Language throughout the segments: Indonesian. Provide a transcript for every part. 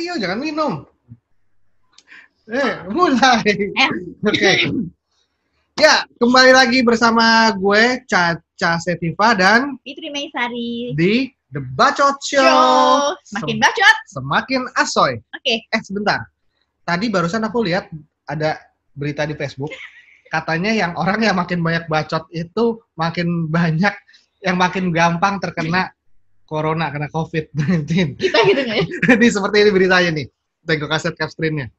Ayo, jangan minum. Mulai. Oke. Ya, kembali lagi bersama gue, Caca Setiva dan Fitri Meisari di The Bacot Show. Semakin bacot, semakin asoy. Oke. Sebentar. Tadi barusan aku lihat ada berita di Facebook. Katanya yang orang yang makin banyak bacot itu makin banyak yang makin gampang terkena corona, kena COVID-19. Kita gitu nggak ya? Ini seperti ini beritanya nih. Tengok kaset capstream-nya.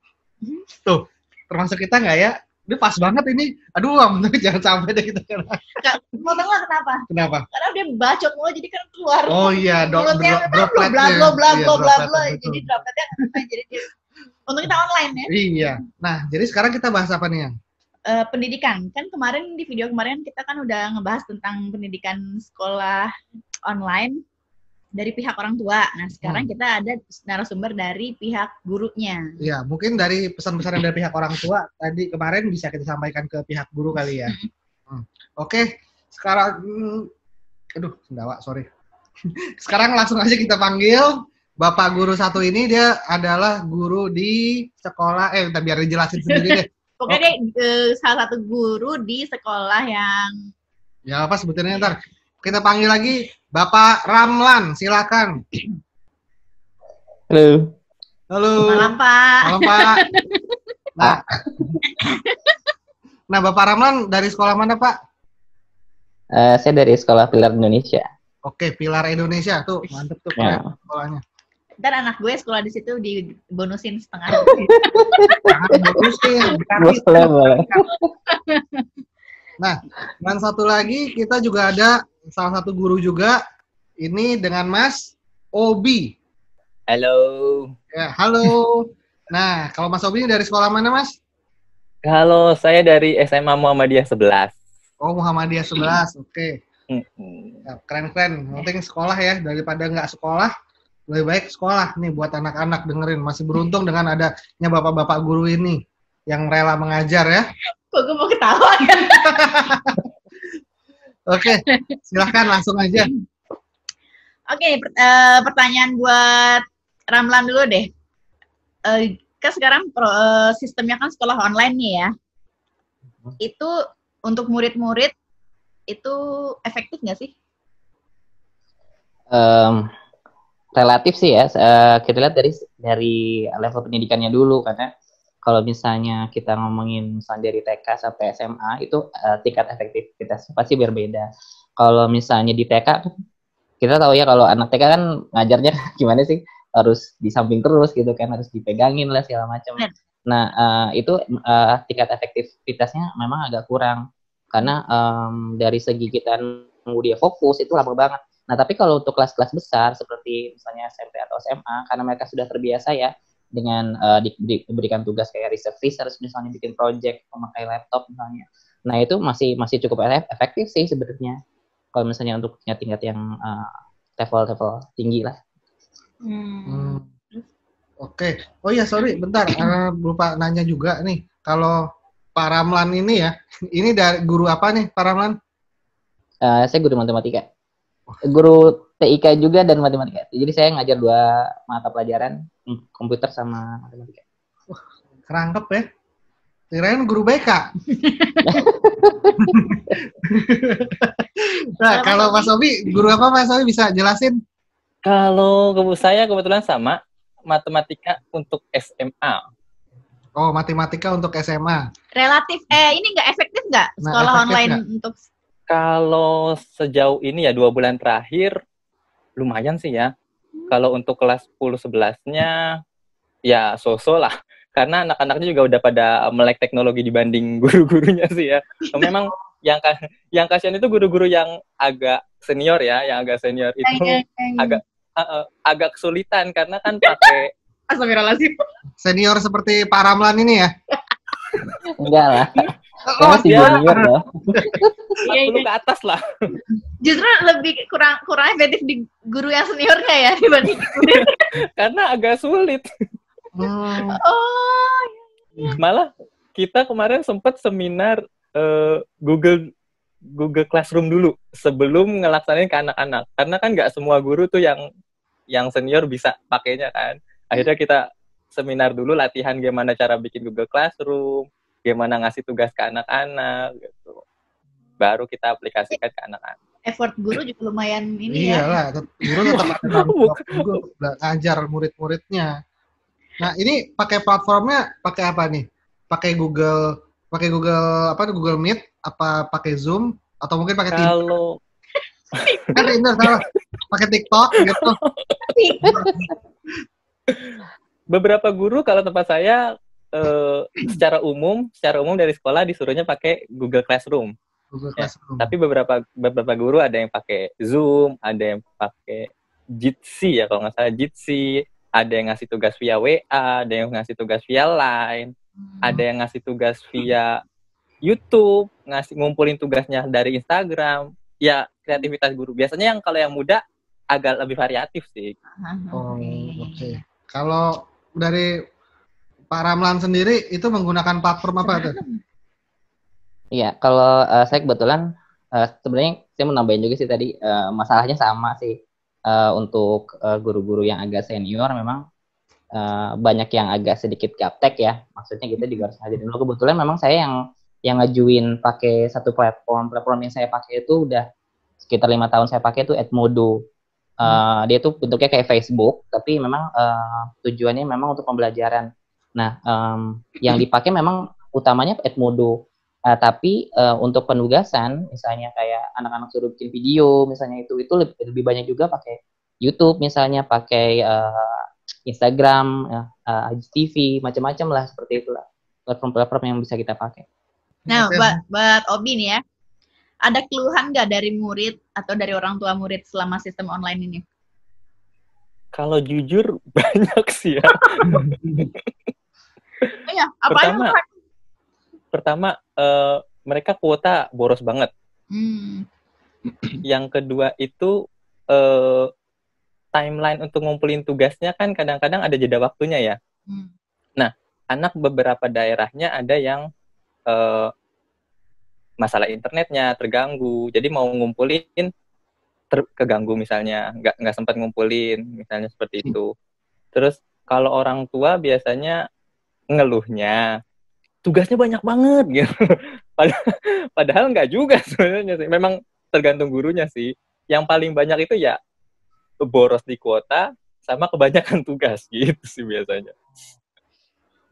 Tuh, termasuk kita nggak ya? Ini pas banget ini. Aduh, jangan sampai deh kita kena. Mau tahu nggak kenapa? Kenapa? Karena dia bacot mulu, jadi kan keluar. Oh iya, mulutnya dropletnya. bla. Jadi dropletnya kan jadi dia. Untuk kita online ya. Iya. Nah, jadi sekarang kita bahas apa nih, Yang? Pendidikan. Kan kemarin di video kemarin kita kan udah ngebahas tentang pendidikan sekolah online dari pihak orang tua. Nah, sekarang kita ada narasumber dari pihak gurunya. Iya, mungkin dari pesan-pesan dari pihak orang tua tadi kemarin bisa kita sampaikan ke pihak guru kali ya. Oke, sekarang aduh, sendawa, sorry. Sekarang langsung aja kita panggil Bapak guru satu ini. Dia adalah guru di sekolah, biar dijelasin sendiri deh. Pokoknya dia salah satu guru di sekolah yang... Ya apa sebutannya ntar. Kita panggil lagi Bapak Ramlan, silakan. Halo. Halo. Malam, Pak. Malam, Pak. Nah, Bapak Ramlan dari sekolah mana, Pak? Saya dari Sekolah Pilar Indonesia. Oke, Pilar Indonesia. Tuh, mantep tuh keren sekolahnya. Ntar anak gue sekolah di situ dibonusin setengah. Boleh. Nah, dan satu lagi kita juga ada salah satu guru juga, ini dengan Mas Obi. Halo. Ya, halo. Nah, kalau Mas Obi ini dari sekolah mana, Mas? Halo, saya dari SMA Muhammadiyah 11. Oh, Muhammadiyah 11, oke. Ya, keren-keren. Yang penting sekolah ya, daripada nggak sekolah, lebih baik sekolah nih buat anak-anak dengerin. Masih beruntung dengan adanya bapak-bapak guru ini yang rela mengajar ya. Kok gue mau ketawa kan? Oke, silahkan langsung aja. Oke, pertanyaan buat Ramlan dulu deh. Kan sekarang sistemnya kan sekolah online nih ya. Itu untuk murid-murid itu efektif nggak sih? Relatif sih ya. Kita lihat dari level pendidikannya dulu, karena kalau misalnya kita ngomongin misalnya dari TK sampai SMA itu tingkat efektivitas pasti berbeda. Kalau misalnya di TK kita tahu ya, kalau anak TK kan ngajarnya gimana sih, harus di samping terus gitu kan, harus dipegangin lah segala macam. Nah, itu tingkat efektivitasnya memang agak kurang karena dari segi kita nunggu dia fokus itu lama banget. Nah, tapi kalau untuk kelas-kelas besar seperti misalnya SMP atau SMA, karena mereka sudah terbiasa ya dengan diberikan tugas kayak research misalnya, bikin project, memakai laptop misalnya. Nah, itu masih cukup efektif sih sebenarnya. Kalau misalnya untuk tingkat yang level tinggi lah. Oke. Oh iya, sorry, bentar. Lupa nanya juga nih. Kalau Pak Ramlan ini ya, ini dari guru apa nih, Pak Ramlan? Saya guru matematika. Guru TIK juga dan matematika. Jadi saya ngajar 2 mata pelajaran, komputer sama matematika. Kerangkep ya. Kirain guru BK. Nah, kalau Mas Obi, guru apa Mas Obi bisa jelasin? Kalau saya kebetulan sama matematika untuk SMA. Oh, matematika untuk SMA. Relatif, ini nggak efektif nggak sekolah online gak? Untuk kalau sejauh ini ya 2 bulan terakhir lumayan sih ya. Kalau untuk kelas 10-11-nya ya so-so lah. Karena anak-anaknya juga udah pada melek teknologi dibanding guru-gurunya sih ya. Memang yang kasihan itu guru-guru yang agak senior ya, yang agak senior itu agak kesulitan karena kan pakai Astagfirullahaladzim. Senior seperti Pak Ramlan ini ya? Enggak lah. Masih junior loh. 40 ke atas lah. Justru lebih kurang efektif di guru yang seniornya ya dibanding guru. Karena agak sulit. Malah kita kemarin sempat seminar Google Classroom dulu sebelum ngelaksanain ke anak-anak. Karena kan nggak semua guru tuh yang senior bisa pakainya kan. Akhirnya kita seminar dulu, latihan gimana cara bikin Google Classroom, gimana ngasih tugas ke anak-anak gitu. Baru kita aplikasikan ke anak-anak. Effort guru juga lumayan ini ya. Iyalah, guru tetap ada tanggung jawab juga untuk ngajar murid-muridnya. Nah, ini pakai platformnya pakai apa nih? Pakai Google apa tuh, Google Meet, apa pakai Zoom, atau mungkin pakai Tinder? Kalau Kan Tinder salah. Pakai TikTok gitu. beberapa guru kalau tempat saya secara umum dari sekolah disuruhnya pakai Google Classroom. Google Ya, Classroom. tapi beberapa guru ada yang pakai Zoom, ada yang pakai Jitsi ya kalau nggak salah Jitsi, ada yang ngasih tugas via WA, ada yang ngasih tugas via Line, ada yang ngasih tugas via YouTube, ngumpulin tugasnya dari Instagram. Ya, kreativitas guru. Biasanya kalau yang muda agak lebih variatif sih. Oh, oke. Kalau dari Pak Ramlan sendiri itu menggunakan platform apa tuh? Iya, kalau saya kebetulan sebenarnya saya mau nambahin juga sih tadi, masalahnya sama sih. Untuk guru-guru yang agak senior memang banyak yang agak sedikit gaptek ya. Maksudnya kita juga harus ngajarin dulu. Kebetulan memang saya yang ngajuin pakai satu platform yang saya pakai itu udah sekitar 5 tahun saya pakai itu Edmodo. Dia tuh bentuknya kayak Facebook, tapi memang tujuannya memang untuk pembelajaran. Nah, yang dipakai memang utamanya Edmodo. Tapi untuk penugasan, misalnya kayak anak-anak suruh bikin video, misalnya itu lebih banyak juga pakai YouTube, misalnya pakai Instagram, IGTV, macam-macam lah seperti itulah platform-platform yang bisa kita pakai. Nah, buat Obi nih ya, ada keluhan nggak dari murid atau dari orang tua murid selama sistem online ini? Kalau jujur banyak sih ya. Iya, apa Pertama, mereka kuota boros banget. Yang kedua itu timeline untuk ngumpulin tugasnya kan kadang-kadang ada jeda waktunya ya. Nah, anak beberapa daerahnya ada yang masalah internetnya terganggu, jadi mau ngumpulin keganggu misalnya, nggak sempat ngumpulin, misalnya seperti itu. Terus kalau orang tua biasanya ngeluhnya tugasnya banyak banget gitu. Padahal nggak juga sebenarnya sih. Memang tergantung gurunya sih. Yang paling banyak itu ya boros di kuota sama kebanyakan tugas gitu sih biasanya.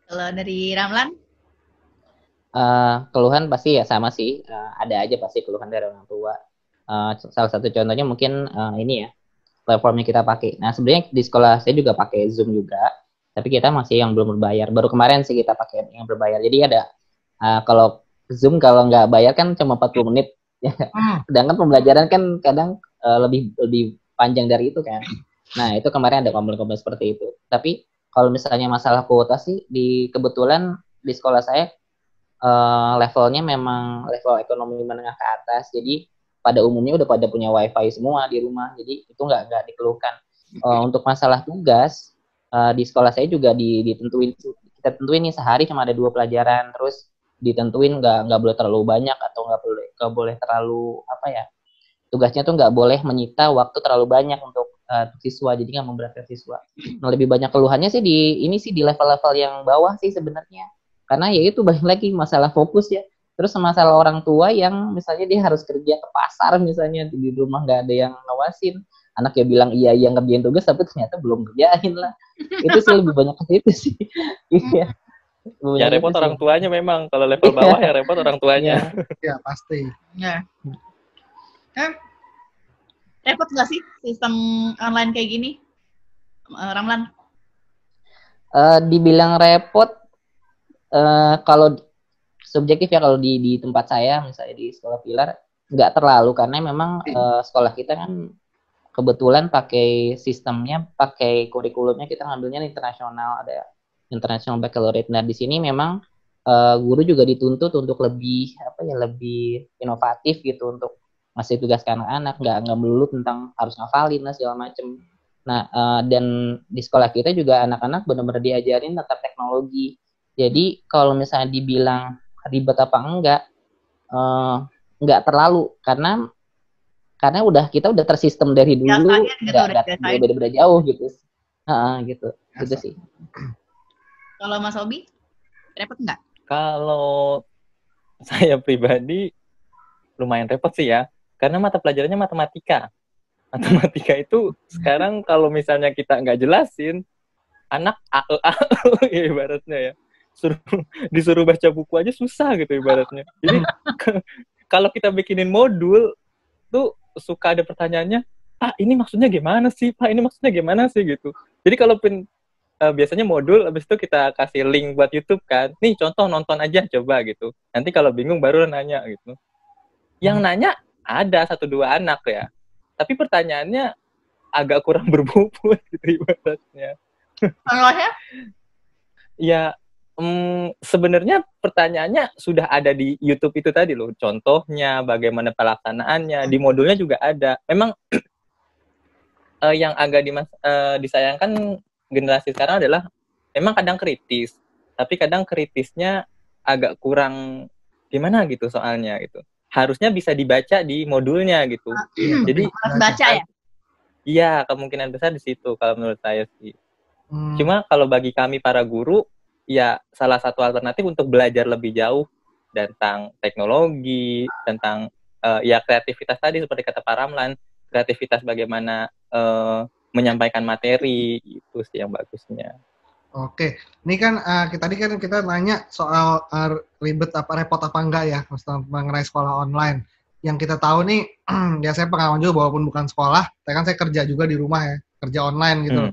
Kalau dari Ramlan? Keluhan pasti ya sama sih. Ada aja pasti keluhan dari orang tua. Salah satu contohnya mungkin ini ya, platform yang kita pakai. Nah, sebenarnya di sekolah saya juga pakai Zoom juga. Tapi kita masih yang belum berbayar. Baru kemarin sih kita pakai yang berbayar. Jadi ada, kalau Zoom kalau nggak bayar kan cuma 40 menit. Sedangkan pembelajaran kan kadang lebih panjang dari itu kan. Nah, itu kemarin ada komplain-komplain seperti itu. Tapi kalau misalnya masalah kuota sih, kebetulan di sekolah saya levelnya memang level ekonomi menengah ke atas. Jadi pada umumnya udah pada punya wifi semua di rumah. Jadi itu nggak dikeluhkan. Untuk masalah tugas, di sekolah saya juga kita tentuin nih sehari cuma ada 2 pelajaran, terus ditentuin nggak boleh terlalu banyak atau nggak boleh terlalu tugasnya tuh nggak boleh menyita waktu terlalu banyak untuk siswa, jadi nggak memberatkan siswa. Nah, lebih banyak keluhannya sih di level-level yang bawah sih sebenarnya, karena ya itu balik lagi masalah fokus ya. Terus masalah orang tua yang misalnya dia harus kerja ke pasar, misalnya di rumah nggak ada yang ngawasin. Anaknya bilang iya ngerjain tugas tapi ternyata belum kerjain lah. Itu sih lebih banyak ke situ sih. Iya. Ya repot orang tuanya memang, kalau level bawah ya repot orang tuanya. Ya pasti. Ya. Repot nggak sih sistem online kayak gini, Ramlan? Dibilang repot, kalau subjektif ya, kalau di tempat saya misalnya di sekolah Pilar nggak terlalu, karena memang sekolah kita kan kebetulan pakai sistemnya, pakai kurikulumnya kita ngambilnya internasional, ada international baccalaureate. Nah, di sini memang guru juga dituntut untuk lebih inovatif gitu, untuk ngasih tugas ke anak-anak, nggak melulu tentang harus ngafalin lah segala macem. Nah, dan di sekolah kita juga anak-anak benar-benar diajarin tentang teknologi. Jadi kalau misalnya dibilang ribet apa enggak terlalu, karena kita udah tersistem dari dulu, udah beda-beda jauh gitu. Gitu. Gitu sih. Kalau Mas Obi, repot nggak? Kalau saya pribadi lumayan repot sih ya, karena mata pelajarannya matematika. Matematika itu sekarang kalau misalnya kita nggak jelasin, anak ya ibaratnya ya, disuruh baca buku aja susah gitu ibaratnya. Jadi kalau kita bikinin modul tuh suka ada pertanyaannya, Pak ini maksudnya gimana sih? Pak ini maksudnya gimana sih gitu. Jadi kalau biasanya modul, habis itu kita kasih link buat YouTube kan, nih contoh nonton aja coba gitu. Nanti kalau bingung baru nanya gitu. Yang nanya ada 1-2 anak ya, tapi pertanyaannya agak kurang berbobot gitu ibaratnya. Contohnya? Ya, sebenarnya pertanyaannya sudah ada di YouTube itu tadi loh. Contohnya, bagaimana pelaksanaannya, di modulnya juga ada. Memang yang agak disayangkan generasi sekarang adalah memang kadang kritis, tapi kadang kritisnya agak kurang gimana gitu soalnya gitu. Harusnya bisa dibaca di modulnya gitu. Jadi baca ya? Iya, kemungkinan besar di situ kalau menurut saya sih. Cuma kalau bagi kami para guru, ya salah satu alternatif untuk belajar lebih jauh tentang teknologi, tentang ya kreativitas tadi seperti kata Pak Ramlan, kreativitas bagaimana menyampaikan materi, itu sih yang bagusnya. Oke, ini kan tadi kan kita nanya soal ribet apa repot apa enggak ya mengenai sekolah online. Yang kita tahu nih, ya saya pengalaman juga walaupun bukan sekolah, tapi kan saya kerja juga di rumah ya, kerja online gitu.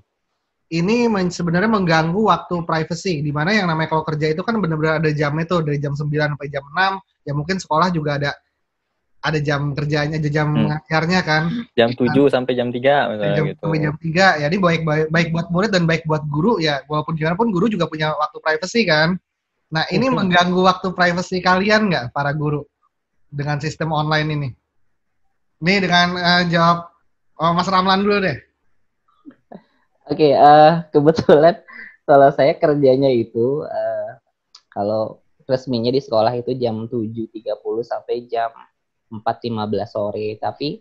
Ini sebenarnya mengganggu waktu privacy, di mana yang namanya kalau kerja itu kan benar-benar ada jamnya tuh, dari jam 9 sampai jam 6, ya mungkin sekolah juga ada jam kerjanya, ada jam ngajarnya kan. Jam 7 sampai jam 3 misalnya gitu. Sampai jam 3, ya ini baik buat murid dan baik buat guru ya, walaupun gimana pun guru juga punya waktu privacy kan. Nah ini mengganggu waktu privacy kalian nggak para guru dengan sistem online ini? Ini dengan jawab Mas Ramlan dulu deh. Oke, kebetulan kalau saya kerjanya itu kalau resminya di sekolah itu jam 7.30 sampai jam 4.15 sore. Tapi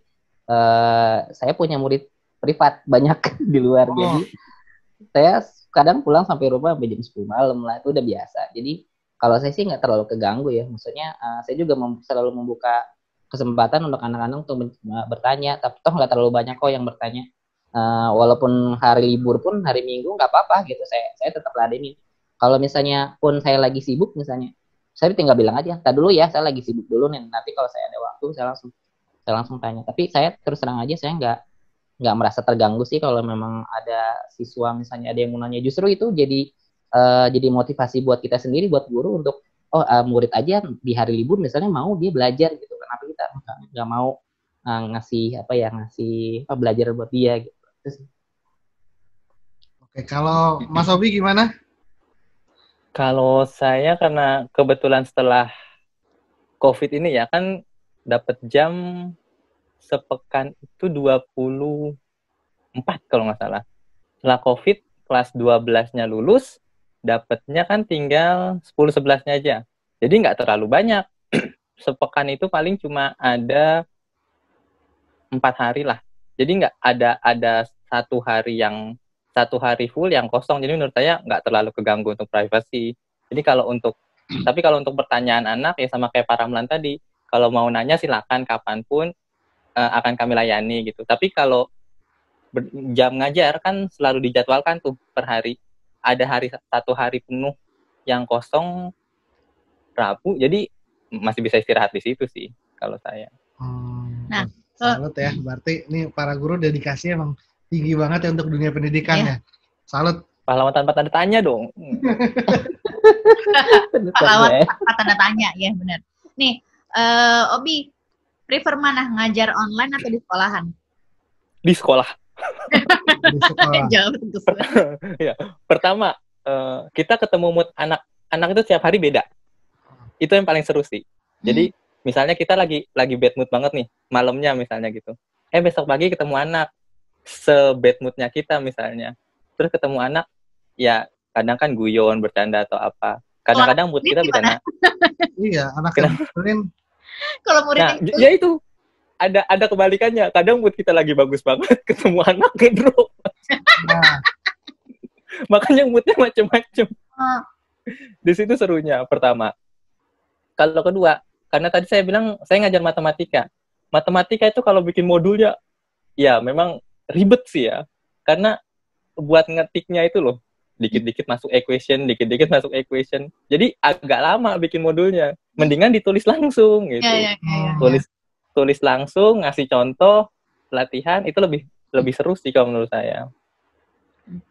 saya punya murid privat banyak di luar. Jadi saya kadang pulang sampai rumah sampai jam 10 malam lah, itu udah biasa. Jadi kalau saya sih nggak terlalu keganggu ya. Maksudnya saya juga selalu membuka kesempatan untuk anak-anak untuk bertanya. Tapi toh nggak terlalu banyak kok yang bertanya. Walaupun hari libur pun hari Minggu nggak apa-apa gitu, saya tetap ladenin. Kalau misalnya pun saya lagi sibuk misalnya, saya tinggal bilang aja, "Tadi dulu ya, saya lagi sibuk dulu nih. Nanti kalau saya ada waktu saya langsung tanya." Tapi saya terus terang aja, saya nggak merasa terganggu sih kalau memang ada siswa misalnya ada yang mau nanya. Justru itu jadi motivasi buat kita sendiri, buat guru untuk murid aja di hari libur misalnya mau dia belajar gitu. Kenapa kita nggak mau ngasih belajar buat dia gitu. Oke, kalau Mas Obi gimana? Kalau saya karena kebetulan setelah COVID ini ya kan dapat jam sepekan itu 24 kalau nggak salah. Setelah COVID kelas 12-nya lulus, dapatnya kan tinggal 10-11-nya aja. Jadi nggak terlalu banyak. Sepekan itu paling cuma ada 4 hari lah. Jadi nggak ada satu hari full yang kosong. Jadi menurut saya nggak terlalu keganggu untuk privacy. Jadi tapi kalau untuk pertanyaan anak ya sama kayak Pak Ramlan tadi, kalau mau nanya silakan kapanpun akan kami layani gitu. Tapi kalau jam ngajar kan selalu dijadwalkan tuh per hari. Ada satu hari penuh yang kosong Rabu. Jadi masih bisa istirahat di situ sih kalau saya. Nah, salut ya, berarti ini para guru dedikasinya emang tinggi banget ya untuk dunia pendidikan ya. Salut. Pahlawan tanpa tanda tanya dong. Pahlawan tanpa tanda tanya, ya benar. Nih, Obi, prefer mana, ngajar online atau di sekolahan? Di sekolah. Di sekolah. Jawab tentu. Ya, pertama, kita ketemu mood anak itu setiap hari beda. Itu yang paling seru sih. Jadi, misalnya kita lagi bad mood banget nih, malamnya misalnya gitu. Besok pagi ketemu anak, se-bad moodnya kita misalnya. Terus ketemu anak, ya kadang kan guyon, bercanda atau apa. Kadang-kadang mood kita bisa Iya, anak yang kalau murid ya itu ada kebalikannya. Kadang mood kita lagi bagus banget, ketemu anak ngedrop. Nah, Makanya moodnya macem-macem. Oh, Di situ serunya pertama. Kalau kedua, karena tadi saya bilang saya ngajar matematika. Matematika itu kalau bikin modulnya, ya memang ribet sih ya. Karena buat ngetiknya itu loh, dikit-dikit masuk equation, dikit-dikit masuk equation. Jadi agak lama bikin modulnya. Mendingan ditulis langsung gitu. ya. Tulis langsung, ngasih contoh, latihan, itu lebih seru sih kalau menurut saya.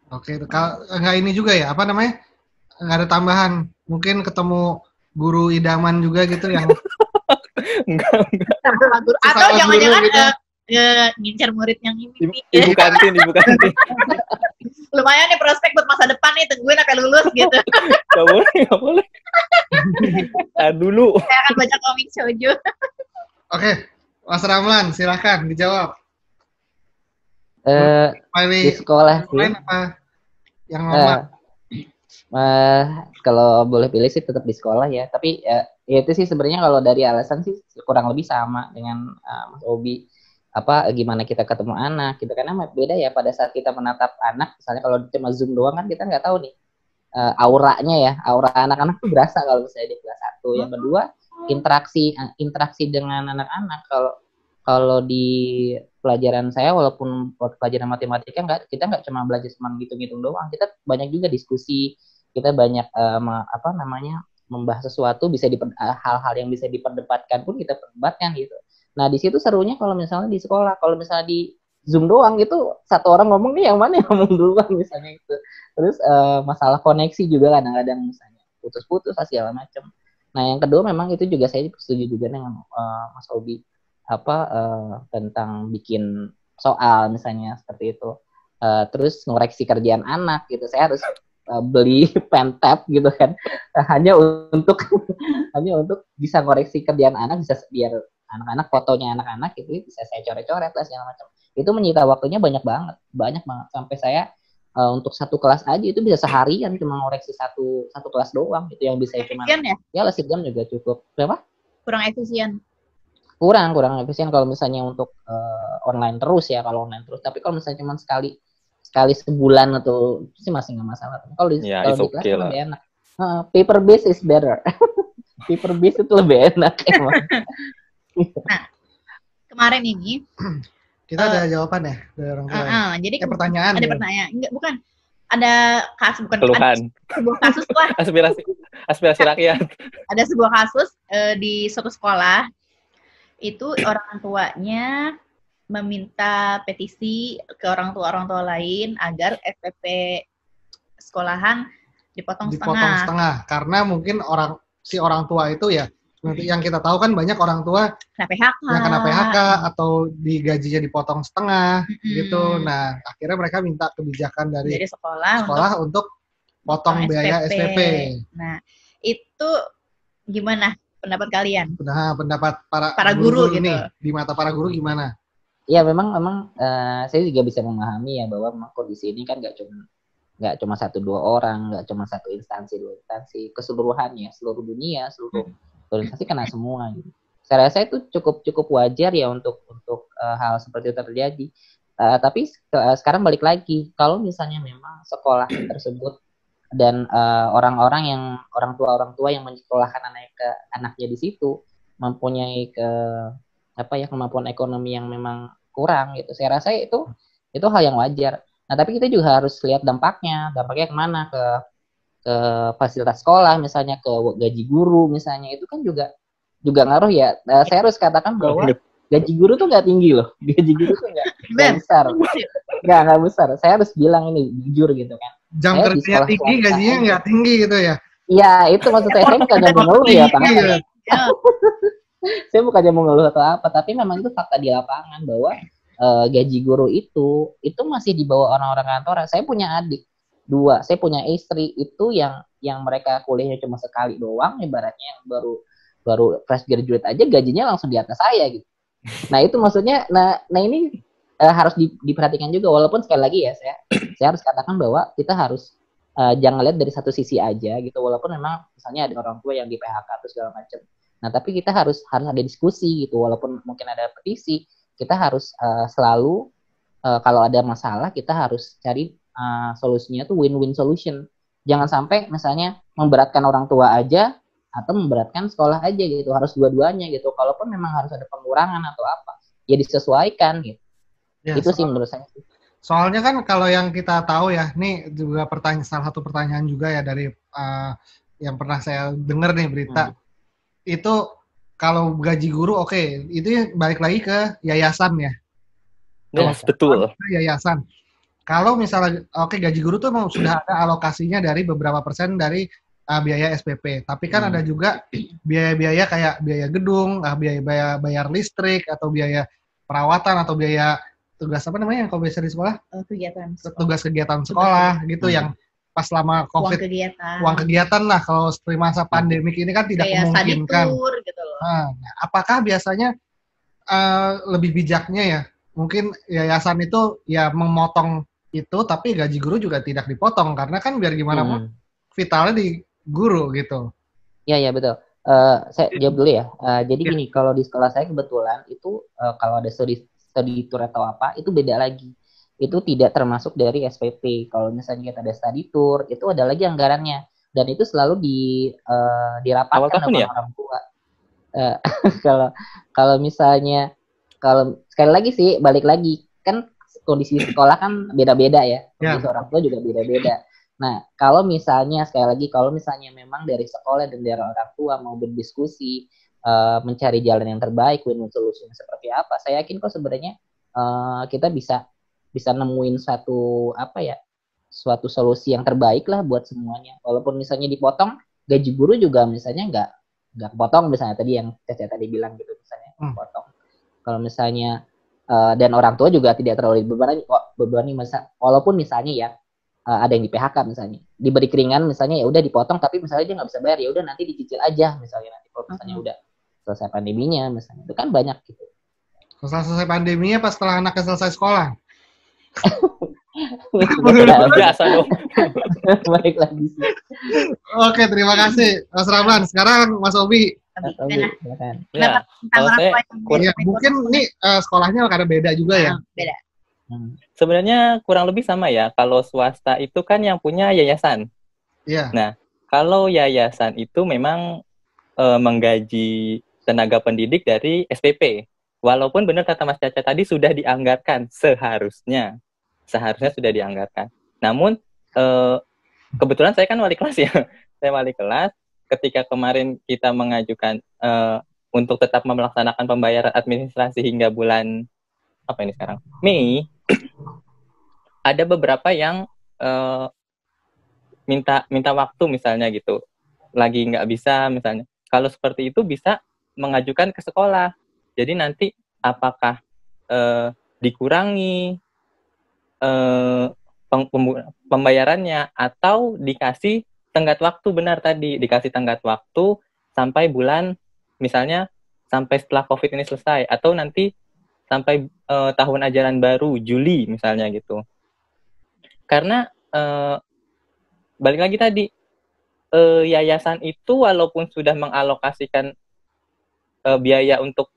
Oke, kalau nggak ini juga ya, apa namanya? Nggak ada tambahan. Mungkin ketemu guru idaman juga gitu yang Enggak. Atau Sesama jangan-jangan guru gitu. ngincar murid yang ini. Ibu kantin. Lumayan nih prospek buat masa depan nih, tungguin sampai lulus gitu. Gak boleh. Dulu. Saya akan baca komik shoujo. Oke, Mas Ramlan, silahkan dijawab. Di sekolah sih. Lain apa yang lama? Kalau boleh pilih sih tetap di sekolah ya. Tapi ya itu sih sebenarnya kalau dari alasan sih kurang lebih sama dengan Mas Obi. Gimana kita ketemu anak gitu, karena beda ya pada saat kita menatap anak. Misalnya kalau cuma Zoom doang kan kita nggak tahu nih auranya ya, aura anak-anak tuh berasa kalau misalnya di kelas 1. Yang kedua, interaksi dengan anak-anak. Kalau di pelajaran saya, walaupun pelajaran matematika kita nggak cuma belajar cuma ngitung-ngitung doang, kita banyak juga diskusi, kita banyak membahas sesuatu, hal-hal yang bisa diperdebatkan pun kita perdebatkan gitu. Nah di situ serunya kalau misalnya di sekolah. Kalau misalnya di Zoom doang gitu, satu orang ngomong nih yang mana yang ngomong duluan misalnya itu. Terus masalah koneksi juga kadang-kadang misalnya putus-putus segala macam. Nah yang kedua memang itu juga saya setuju juga dengan Mas Obi tentang bikin soal misalnya seperti itu. Terus ngoreksi kerjaan anak gitu. Saya harus beli pen tab gitu kan, hanya untuk bisa ngoreksi kerjaan anak, bisa biar anak-anak fotonya anak-anak itu bisa saya coret-coret lah segala macam. Itu menyita waktunya banyak banget sampai saya untuk satu kelas aja itu bisa seharian cuma ngoreksi satu kelas doang, itu yang bisa cuma ya sejam juga cukup. Berapa? Kurang efisien. Kurang efisien kalau misalnya untuk online terus ya, kalau online terus. Tapi kalau misalnya cuma sekali sebulan atau sih masih nggak masalah. Kalau di kelas lebih enak. Paper base is better. Paper base itu lebih enak emang. Nah, kemarin ini kita ada jawaban ya dari orang tua. Jadi pertanyaan. Ada pertanyaan. Enggak, bukan. Ada kasus, bukan keluhan. Ada sebuah kasus lah. aspirasi rakyat. Ada sebuah kasus di suatu sekolah itu orang tuanya meminta petisi ke orang tua lain agar SPP sekolahan dipotong setengah. Karena mungkin orang tua itu ya, yang kita tahu kan banyak orang tua yang kena PHK atau digajinya dipotong setengah gitu. Nah akhirnya mereka minta kebijakan dari sekolah untuk potong biaya SPP. Nah itu gimana pendapat kalian? Nah, pendapat para guru gitu. Nih, di mata para guru gimana? Ya memang saya juga bisa memahami ya bahwa memang kondisi ini kan nggak cuma 1-2 orang, nggak cuma satu instansi, 2 instansi, keseluruhannya, seluruh dunia, seluruh instansi kena semua. Gitu. Saya rasa itu cukup wajar ya untuk hal seperti itu terjadi. Tapi sekarang balik lagi, kalau misalnya memang sekolah tersebut dan orang tua yang menyekolahkan anaknya di situ mempunyai kemampuan ekonomi yang memang kurang gitu. Saya rasa itu hal yang wajar. Nah, tapi kita juga harus lihat dampaknya kemana, ke fasilitas sekolah misalnya, ke gaji guru misalnya, itu kan juga ngaruh ya. Saya harus katakan bahwa gaji guru tuh nggak tinggi loh. Gaji guru tuh nggak besar. Nggak besar. Saya harus bilang ini jujur gitu kan. Jam kerjanya tinggi, gajinya nggak tinggi gitu ya? Iya, itu maksud saya bukannya mengeluh ya, Pak. Saya bukannya mengeluh atau apa, tapi memang itu fakta di lapangan bahwa gaji guru itu masih di bawah orang-orang kantoran. Saya punya adik 2, saya punya istri itu yang mereka kuliahnya cuma sekali doang, ibaratnya yang baru fresh graduate aja gajinya langsung di atas saya gitu. Nah itu maksudnya, nah ini harus diperhatikan juga, walaupun sekali lagi ya saya harus katakan bahwa kita harus jangan lihat dari satu sisi aja gitu, walaupun memang misalnya ada orang tua yang di PHK atau segala macam. Nah tapi kita harus ada diskusi gitu, walaupun mungkin ada petisi, kita harus selalu kalau ada masalah kita harus cari solusinya tuh win-win solution. Jangan sampai misalnya memberatkan orang tua aja atau memberatkan sekolah aja gitu, harus dua-duanya gitu. Kalaupun memang harus ada pengurangan atau apa, ya disesuaikan gitu. Ya, Itu sih menurut saya. Soalnya kan kalau yang kita tahu ya, nih juga salah satu pertanyaan juga ya dari yang pernah saya dengar nih berita, itu kalau gaji guru oke, itu balik lagi ke yayasan ya. Yes, betul. Yayasan. Kalau misalnya gaji guru tuh memang sudah ada alokasinya dari beberapa persen dari biaya SPP. Tapi kan ada juga biaya-biaya kayak biaya gedung, biaya bayar listrik atau biaya perawatan atau biaya tugas apa namanya yang kalau biasa di sekolah? Tugas kegiatan sekolah gitu yang pas lama COVID. Uang kegiatan lah kalau seperti masa pandemik ini kan tidak kayak memungkinkan. Gitu loh. Nah, apakah biasanya lebih bijaknya ya? Mungkin yayasan itu ya memotong itu, tapi gaji guru juga tidak dipotong karena kan biar gimana pun vitalnya di guru gitu. Iya betul. Saya jawab dulu ya. Jadi gini, kalau di sekolah saya kebetulan itu kalau ada study tour atau apa itu beda lagi. Itu tidak termasuk dari SPP. Kalau misalnya kita ada study tour itu ada lagi anggarannya dan itu selalu dirapatkan sama orang tua. Kalau misalnya kalau sekali lagi sih balik lagi kan kondisi sekolah kan beda-beda ya. Kondisi orang tua juga beda-beda. Nah, kalau misalnya memang dari sekolah dan dari orang tua mau berdiskusi mencari jalan yang terbaik, win-win solution seperti apa, saya yakin kok sebenarnya kita bisa nemuin suatu solusi yang terbaik lah buat semuanya. Walaupun misalnya dipotong, gaji guru juga misalnya nggak kepotong misalnya tadi yang Caca tadi bilang gitu misalnya potong. Kalau misalnya dan orang tua juga tidak terlalu dibebani walaupun misalnya ya ada yang di PHK misalnya diberi keringan misalnya ya udah dipotong tapi misalnya dia nggak bisa bayar ya udah nanti dicicil aja misalnya nanti kalau misalnya udah selesai pandeminya misalnya itu kan banyak gitu. Selesai pandeminya pas setelah anaknya selesai sekolah. Biasa dong. Baik lagi sih. Oke, terima kasih Mas Ramlan. Sekarang Mas Obi. Ya, kalau saya mungkin ini sekolahnya karena beda juga ya. Beda. Sebenarnya kurang lebih sama ya. Kalau swasta itu kan yang punya yayasan. Iya. Nah, kalau yayasan itu memang menggaji tenaga pendidik dari SPP. Walaupun benar kata Mas Caca tadi sudah dianggarkan seharusnya sudah dianggarkan. Namun kebetulan saya kan wali kelas ya. Saya wali kelas. Ketika kemarin kita mengajukan untuk tetap melaksanakan pembayaran administrasi hingga bulan apa ini sekarang Mei, ada beberapa yang minta waktu misalnya gitu, lagi nggak bisa misalnya. Kalau seperti itu bisa mengajukan ke sekolah. Jadi nanti apakah dikurangi pembayarannya atau dikasih tenggat waktu, benar tadi dikasih tenggat waktu sampai bulan misalnya sampai setelah COVID ini selesai atau nanti sampai tahun ajaran baru Juli misalnya gitu. Karena balik lagi tadi yayasan itu walaupun sudah mengalokasikan biaya untuk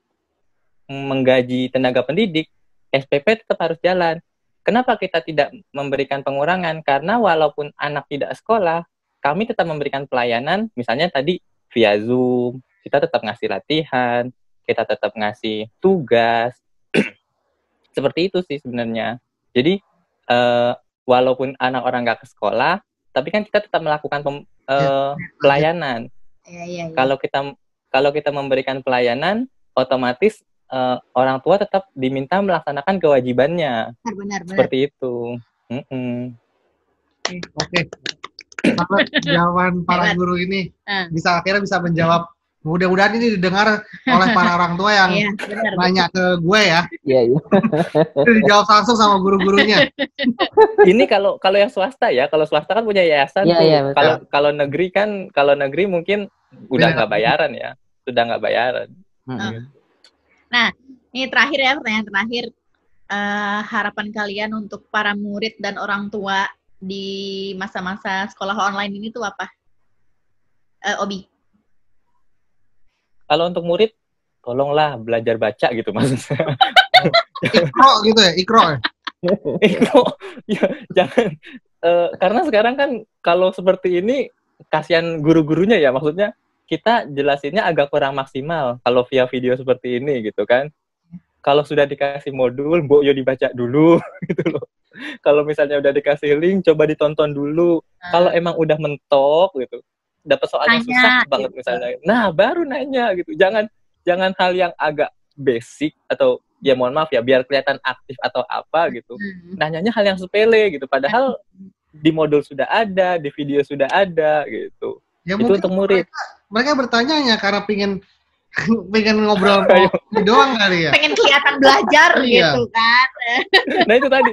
menggaji tenaga pendidik, SPP tetap harus jalan. Kenapa kita tidak memberikan pengurangan? Karena walaupun anak tidak sekolah, kami tetap memberikan pelayanan, misalnya tadi via Zoom, kita tetap ngasih latihan, kita tetap ngasih tugas, seperti itu sih sebenarnya. Jadi walaupun anak orang nggak ke sekolah, tapi kan kita tetap melakukan pelayanan. Kalau kita memberikan pelayanan, otomatis orang tua tetap diminta melaksanakan kewajibannya. Benar. Seperti itu. Oke. Kalau jawaban para guru ini akhirnya bisa menjawab. Mudah-mudahan ini didengar oleh para orang tua yang nanya ke gue ya. Iya. Dijawab langsung sama guru-gurunya. Ini kalau yang swasta ya, kalau swasta kan punya yayasan tuh. Kalau negeri mungkin udah nggak bayaran ya, sudah nggak bayaran. Nah, ini terakhir ya, pertanyaan terakhir. Harapan kalian untuk para murid dan orang tua di masa-masa sekolah online ini tuh apa? Obi? Kalau untuk murid, tolonglah belajar baca gitu maksudnya. Ikro gitu ya, Ikro ya? Kok ya jangan karena sekarang kan kalau seperti ini kasihan guru-gurunya ya, maksudnya kita jelasinnya agak kurang maksimal kalau via video seperti ini gitu kan. Kalau sudah dikasih modul, mbok yo dibaca dulu gitu loh. Kalau misalnya udah dikasih link, coba ditonton dulu. Kalau emang udah mentok gitu, dapat soalnya susah banget misalnya. Nah, baru nanya gitu. Jangan hal yang agak basic atau ya mohon maaf ya biar kelihatan aktif atau apa gitu. Nanyanya hal yang sepele gitu. Padahal di modul sudah ada, di video sudah ada gitu. Ya, itu untuk murid. Mereka bertanya karena pengen ngobrol doang kali ya. Pengen kelihatan belajar gitu kan. Nah itu tadi,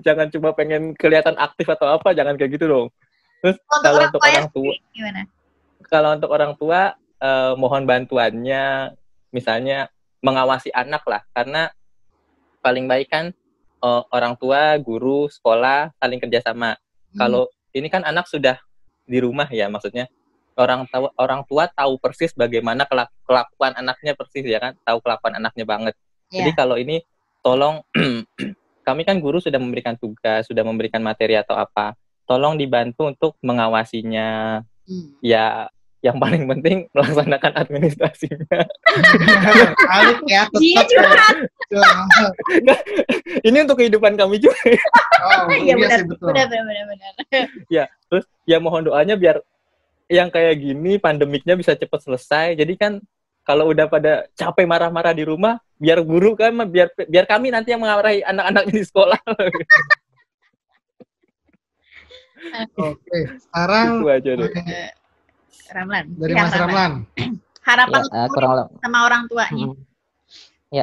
jangan cuma pengen kelihatan aktif atau apa, jangan kayak gitu dong. Terus kalau untuk orang tua gimana? Kalau untuk orang tua mohon bantuannya, misalnya mengawasi anak lah, karena paling baik kan orang tua, guru, sekolah saling kerjasama. Kalau ini kan anak sudah di rumah ya, maksudnya orang tua tahu persis bagaimana kelakuan anaknya persis ya kan, tahu kelakuan anaknya banget. Jadi kalau ini tolong kami kan guru sudah memberikan tugas, sudah memberikan materi atau apa, tolong dibantu untuk mengawasinya. Ya yang paling penting melaksanakan administrasinya. Iya curhat. Ini untuk kehidupan kami juga. Iya benar. Ya, terus ya mohon doanya biar yang kayak gini pandemiknya bisa cepat selesai. Jadi kan kalau udah pada capek marah-marah di rumah, biar guru kan biar kami nanti yang mengarahi anak-anak di sekolah. Oke, sekarang itu aja deh. Ramlan. Dari Mas Ramlan. Harapan ya, kurang sama orang tuanya. Ya,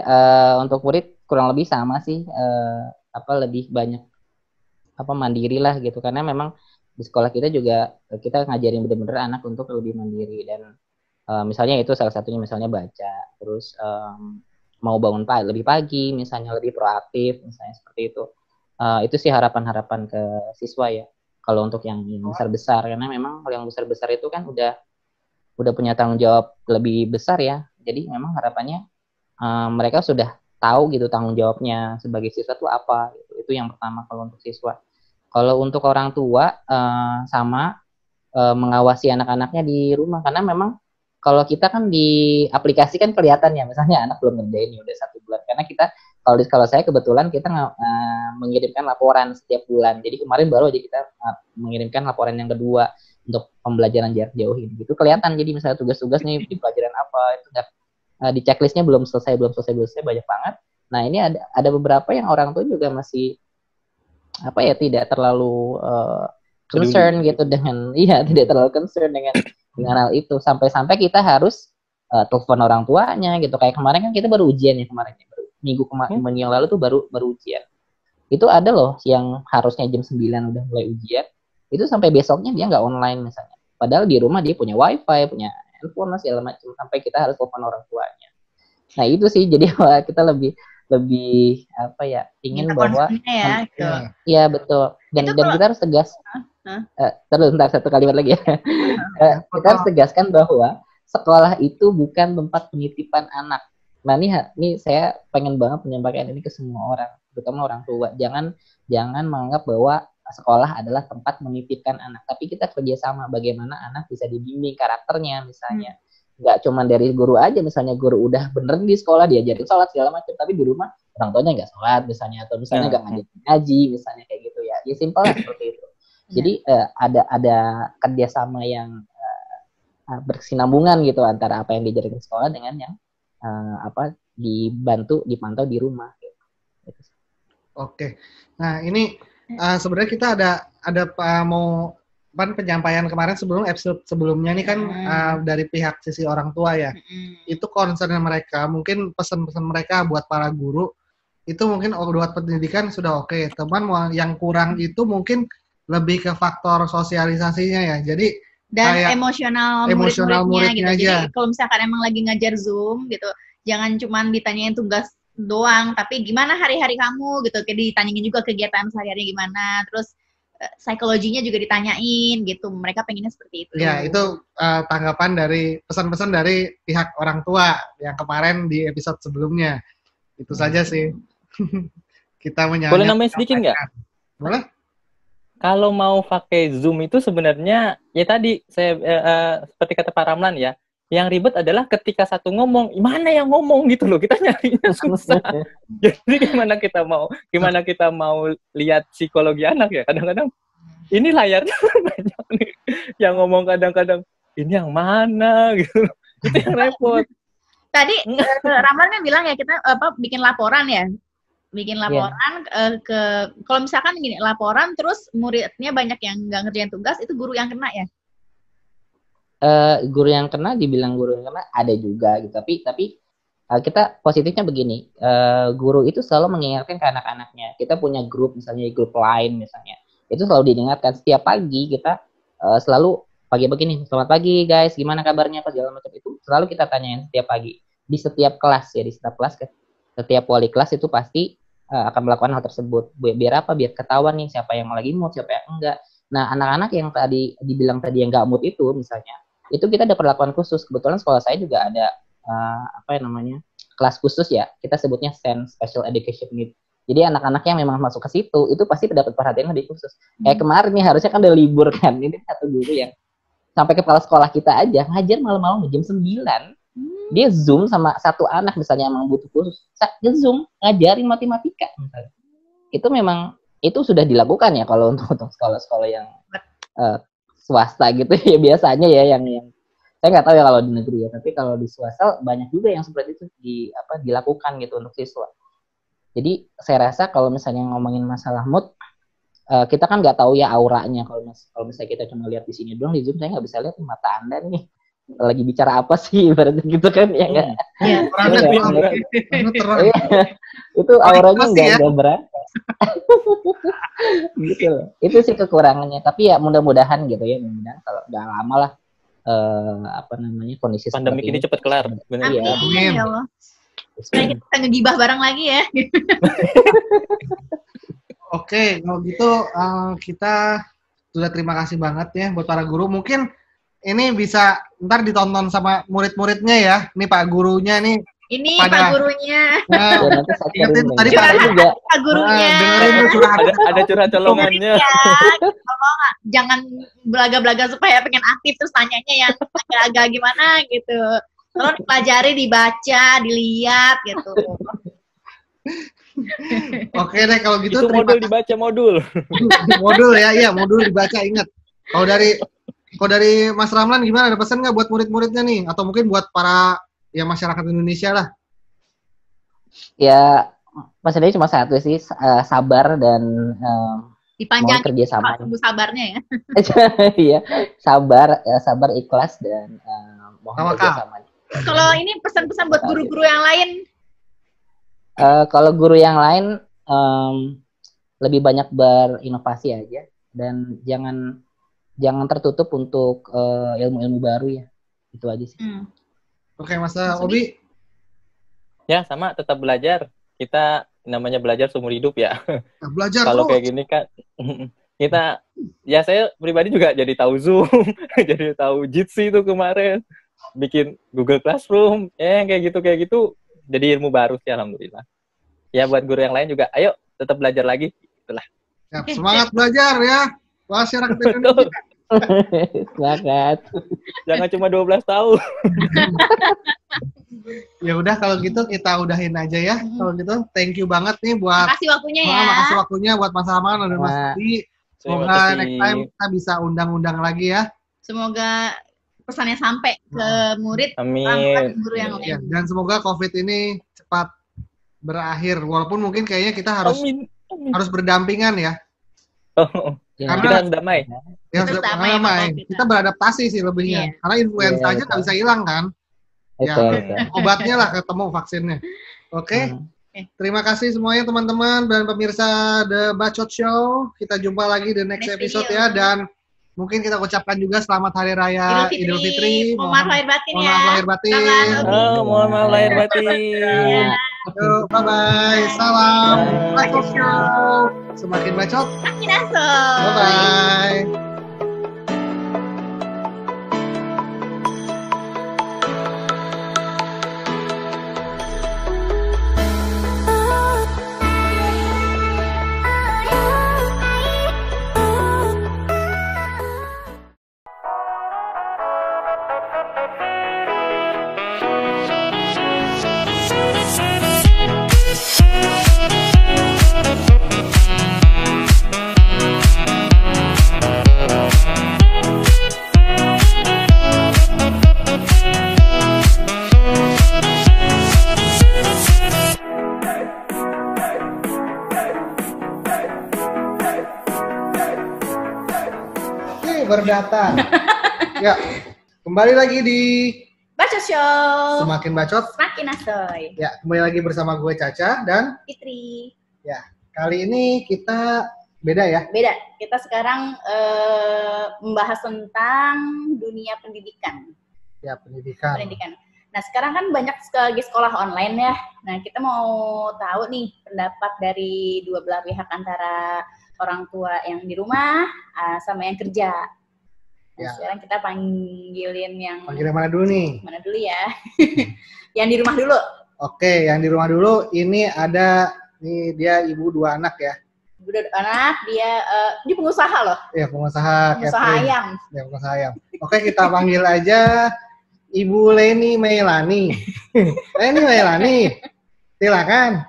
untuk murid kurang lebih sama sih, lebih banyak mandiri lah gitu, karena memang di sekolah kita juga kita ngajarin bener-bener anak untuk lebih mandiri, dan misalnya itu salah satunya misalnya baca, terus mau bangun lebih pagi, misalnya lebih proaktif, misalnya seperti itu. Itu sih harapan-harapan ke siswa ya. Kalau untuk yang besar-besar, karena memang yang besar-besar itu kan udah punya tanggung jawab lebih besar ya. Jadi memang harapannya mereka sudah tahu gitu tanggung jawabnya sebagai siswa itu apa. Itu yang pertama kalau untuk siswa. Kalau untuk orang tua sama mengawasi anak-anaknya di rumah, karena memang kalau kita kan di aplikasi kan kelihatan ya, misalnya anak belum ngerjain udah 1 bulan, karena kita kalau saya kebetulan kita mengirimkan laporan setiap bulan. Jadi kemarin baru aja kita mengirimkan laporan yang kedua untuk pembelajaran jarak jauh ini. Itu kelihatan, jadi misalnya tugas-tugas nih di pelajaran apa itu di checklistnya belum selesai banyak banget. Nah ini ada beberapa yang orang tua juga masih tidak terlalu concern gitu dengan tidak terlalu concern dengan hal itu, sampai kita harus telepon orang tuanya gitu. Kayak kemarin kan kita baru ujian ya, minggu yang lalu tuh baru ujian. Itu ada loh yang harusnya jam 9 udah mulai ujian, itu sampai besoknya dia nggak online misalnya. Padahal di rumah dia punya wifi, punya handphone segala macam, sampai kita harus telepon orang tuanya. Nah itu sih, jadi kita lebih ingin bahwa iya betul, dan kita harus tegas. Terus satu kalimat lagi ya. Kita harus tegaskan bahwa sekolah itu bukan tempat penitipan anak. Nah ini saya pengen banget menyampaikan ini ke semua orang, terutama orang tua. Jangan menganggap bahwa sekolah adalah tempat menitipkan anak, tapi kita kerjasama bagaimana anak bisa dibimbing karakternya misalnya. Nggak cuma dari guru aja, misalnya guru udah bener di sekolah diajarin sholat segala macam, tapi di rumah orang tuanya nggak sholat misalnya, atau misalnya nggak ngaji misalnya, kayak gitu ya. Ya simpel lah seperti itu. Jadi ada kerjasama yang berkesinambungan gitu antara apa yang diajarin di sekolah dengan yang dipantau di rumah. Gitu. Oke, nah ini sebenarnya kita ada mau penyampaian kemarin episode sebelumnya nih kan dari pihak sisi orang tua ya. Itu concern mereka, mungkin pesan-pesan mereka buat para guru itu mungkin buat pendidikan sudah oke. Teman yang kurang itu mungkin lebih ke faktor sosialisasinya ya. Jadi dan emosional murid-muridnya gitu. Aja. Jadi kalau misalkan emang lagi ngajar Zoom gitu, jangan cuma ditanyain tugas doang, tapi gimana hari-hari kamu gitu, kayak ditanyain juga kegiatan sehari-hari gimana, terus psikologinya juga ditanyain gitu. Mereka pengennya seperti itu. Ya, itu tanggapan dari pesan-pesan dari pihak orang tua yang kemarin di episode sebelumnya. Itu saja sih. kita Boleh nambahin sedikit nggak? Boleh? Kalau mau pakai Zoom itu sebenarnya ya tadi saya seperti kata Pak Ramlan ya, yang ribet adalah ketika satu ngomong, mana yang ngomong gitu loh, kita nyarinya susah. Jadi gimana kita mau lihat psikologi anak ya? Kadang-kadang ini layarnya banyak nih yang ngomong, kadang-kadang ini yang mana gitu. Itu yang repot. Tadi Ramlan kan bilang ya kita bikin laporan ya. Bikin laporan ke kalau misalkan gini, laporan terus muridnya banyak yang nggak ngerjain tugas, itu guru yang kena ya? Guru yang kena, dibilang guru yang kena ada juga gitu. Tapi kita positifnya begini, guru itu selalu mengingatkan ke anak-anaknya. Kita punya grup, misalnya grup lain misalnya, itu selalu diingatkan setiap pagi. Kita selalu pagi begini, selamat pagi guys, gimana kabarnya, apa segala macam, itu selalu kita tanyain setiap pagi di setiap kelas ya, di setiap kelas. Setiap wali kelas itu pasti akan melakukan hal tersebut. Biar apa? Biar ketahuan nih siapa yang lagi mood, siapa yang enggak. Nah, anak-anak yang tadi dibilang tadi yang enggak mood itu misalnya, itu kita ada perlakuan khusus. Kebetulan sekolah saya juga ada kelas khusus ya. Kita sebutnya SEN, Special Education Need. Jadi anak-anak yang memang masuk ke situ itu pasti dapat perhatian lebih khusus. Kayak kemarin nih harusnya kan udah libur kan. Ini satu guru yang sampai kepala sekolah kita aja ngajar malam-malam jam 9. Dia Zoom sama satu anak misalnya emang butuh khusus, dia Zoom ngajarin matematika misalnya. Itu memang itu sudah dilakukan ya kalau untuk sekolah-sekolah yang swasta gitu ya, biasanya ya yang saya nggak tahu ya kalau di negeri ya, tapi kalau di swasta banyak juga yang seperti itu dilakukan gitu untuk siswa. Jadi saya rasa kalau misalnya ngomongin masalah mood, kita kan nggak tahu ya auranya. Kalau misalnya kita cuma lihat di sini doang, di Zoom saya nggak bisa lihat mata Anda nih lagi bicara apa sih, berarti gitu kan ya nggak? Iya. Terang. Itu auranya nggak berasa. Gitu loh. Itu sih kekurangannya. Tapi ya mudah-mudahan gitu ya, mudah-mudahan kalau nggak lama lah kondisi pandemi ini cepat kelar. Benar ya. Amin. Ya Allah. Supaya kita ngegibah bareng lagi ya. Oke, kalau gitu kita sudah terima kasih banget ya buat para guru. Mungkin ini bisa ntar ditonton sama murid-muridnya ya. Ini Pak gurunya nih. Ini Pak gurunya. Nah, ingetin tadi Pak gurunya. Dengerin curhat. Ada curhat colongannya. Tolong jangan belaga-belaga supaya pengen aktif terus tanyanya yang agak-agak gimana gitu. Tolong dipelajari, dibaca, dilihat gitu. Oke deh kalau gitu. Itu modul dibaca modul. Modul ya, iya modul dibaca, ingat. Kalau dari Mas Ramlan gimana? Ada pesan nggak buat murid-muridnya nih? Atau mungkin buat para ya masyarakat Indonesia lah? Ya, pesannya cuma satu sih, sabar dan dipanjang kerja sama. Sabarnya ya. Iya, sabar, ikhlas dan mohon kerja sama. Kalau ini pesan-pesan buat guru-guru yang lain? Kalau guru yang lain lebih banyak berinovasi aja dan jangan tertutup untuk ilmu-ilmu baru ya. Itu aja sih. Oke, Mas Obi. Ya, sama, tetap belajar. Kita namanya belajar seumur hidup ya. Belajar kalau kayak gini kan kita, ya saya pribadi juga jadi tahu Zoom, jadi tahu Jitsi itu kemarin, bikin Google Classroom, kayak gitu, jadi ilmu baru sih alhamdulillah. Ya buat guru yang lain juga, ayo tetap belajar lagi, itulah. Ya, semangat belajar ya, masyarakat Indonesia. Semangat. Jangan cuma 12 tahun. Ya udah kalau gitu kita udahin aja ya. Kalau gitu thank you banget nih buat makasih waktunya ya. Makasih waktunya buat Mas Rahman dan Mas Adi. Semoga next time kita bisa undang-undang lagi ya. Semoga pesannya sampai ke murid, amin, guru yang lain. Ya, dan semoga COVID ini cepat berakhir. Walaupun mungkin kayaknya kita harus berdampingan ya. Karena kita harus damai. Ya, harus damai. Kita beradaptasi sih lebihnya. Karena influenza aja nggak bisa hilang kan. Ya, obatnya lah ketemu vaksinnya. Oke. Terima kasih semuanya teman-teman dan pemirsa The Bacot Show. Kita jumpa lagi di next episode ya, dan mungkin kita ucapkan juga selamat Hari Raya Idul Fitri. Mohon maaf lahir batin ya. Mohon maaf lahir batin. Mohon maaf lahir batin. Bye-bye. Salam Bacot Show. Semakin bacot, makin aso. Bye-bye. datang. Ya, kembali lagi di Bacot Show. Semakin Bacot. Semakin asoy. Ya, kembali lagi bersama gue Caca dan Fitri. ya, kali ini kita beda ya. Beda. Kita sekarang membahas tentang dunia pendidikan. Ya, pendidikan. Nah, sekarang kan banyak sekali sekolah online ya. Nah, kita mau tahu nih pendapat dari dua belah pihak antara orang tua yang di rumah sama yang kerja. Nah, Ya. sekarang kita panggilin yang Panggil yang mana dulu nih? mana dulu ya? Yang di rumah dulu. Oke, yang di rumah dulu. Ini ada, nih dia ibu 2 anak ya. Ibu dan anak, dia pengusaha loh. Ya, pengusaha catering. Ayam. Ya, pengusaha ayam. Oke, kita panggil aja Ibu Leni Meilani. Leni Meilani, silakan.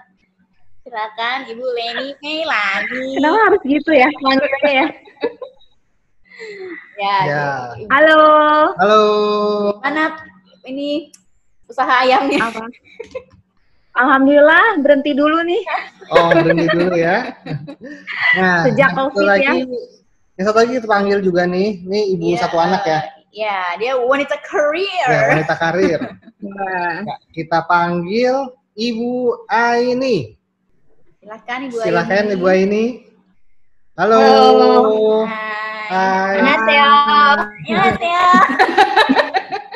Silakan Ibu Leni Meilani. Kenapa harus gitu ya manggilnya ya? Ya. Ibu. Halo. Halo. Mana ini usaha ayamnya? Apa? Alhamdulillah berhenti dulu nih. Oh, berhenti dulu ya. Nah, Sejak yang satu COVID lagi, ya. yang satu lagi kita panggil juga nih. Nih ibu Iya, 1 anak ya. Ya, dia wanita karir. Ya, wanita karir. Nah, Ya, kita panggil Ibu Aini. Silakan Ibu Silakan Aini. Ibu Aini. Halo. Hai. Hai. Annyeonghaseyo. Annyeonghaseyo.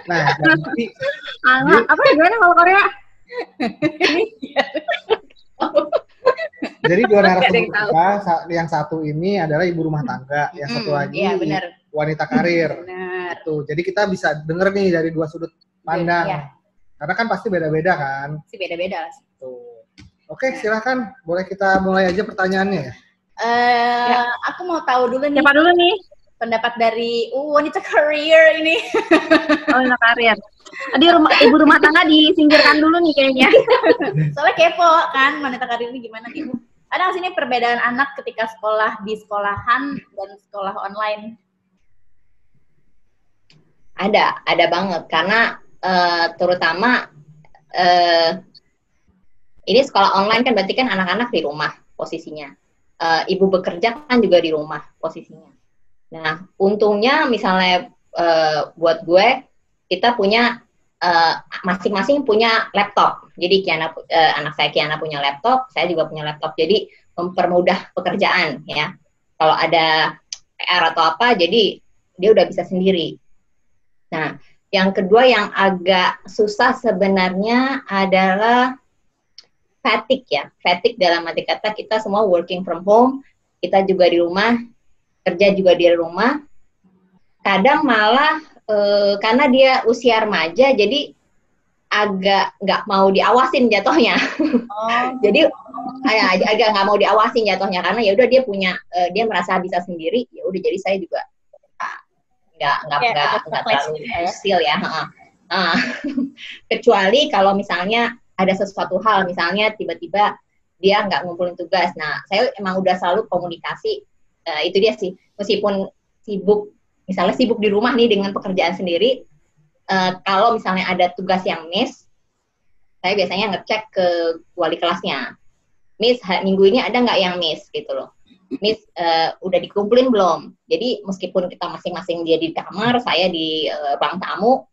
Nah, jadi, Apa gimana kalau Korea? jadi 2 narasumber Nggak ada yang tahu. kita, yang satu ini adalah ibu rumah tangga, yang satu lagi Iya, benar. wanita karir. Benar. Tuh, jadi kita bisa denger nih dari 2 sudut pandang. Iya. Karena kan pasti beda-beda kan. Sih beda-beda lah. Tuh. Oke, silakan. Boleh kita mulai aja pertanyaannya ya? Aku mau tahu dulu nih Siapa dulu nih? pendapat dari wanita karir ini. Oh, anak karir. Tadi ibu rumah tangga disingkirkan dulu nih kayaknya. Soalnya kepo kan wanita karir ini gimana nih? Ada nggak sih ini perbedaan anak ketika sekolah di sekolahan dan sekolah online? Ada banget karena terutama ini sekolah online kan berarti kan anak-anak di rumah posisinya. Ibu bekerja kan juga di rumah posisinya. Nah, untungnya misalnya buat gue kita punya masing-masing punya laptop. Jadi anak saya Kiana punya laptop, saya juga punya laptop. Jadi mempermudah pekerjaan ya. Kalau ada PR atau apa, jadi dia udah bisa sendiri. Nah, yang kedua yang agak susah sebenarnya adalah fatigue ya. Fatigue dalam arti kata kita semua working from home, kita juga di rumah, kerja juga di rumah. Kadang malah karena dia usia remaja, jadi agak nggak mau diawasin jatuhnya. Oh. Jadi agak nggak mau diawasin jatuhnya karena ya udah dia punya dia merasa bisa sendiri. Ya udah jadi saya juga nggak terlalu usil ya. Kecuali kalau misalnya ada sesuatu hal, misalnya tiba-tiba dia nggak ngumpulin tugas. Nah, saya emang udah selalu komunikasi. Itu dia sih, meskipun misalnya sibuk di rumah nih dengan pekerjaan sendiri, kalau misalnya ada tugas yang miss, saya biasanya ngecek ke wali kelasnya. Miss, minggu ini ada nggak yang miss gitu loh. Miss, udah dikumpulin belum? Jadi meskipun kita masing-masing dia di kamar, saya di ruang tamu,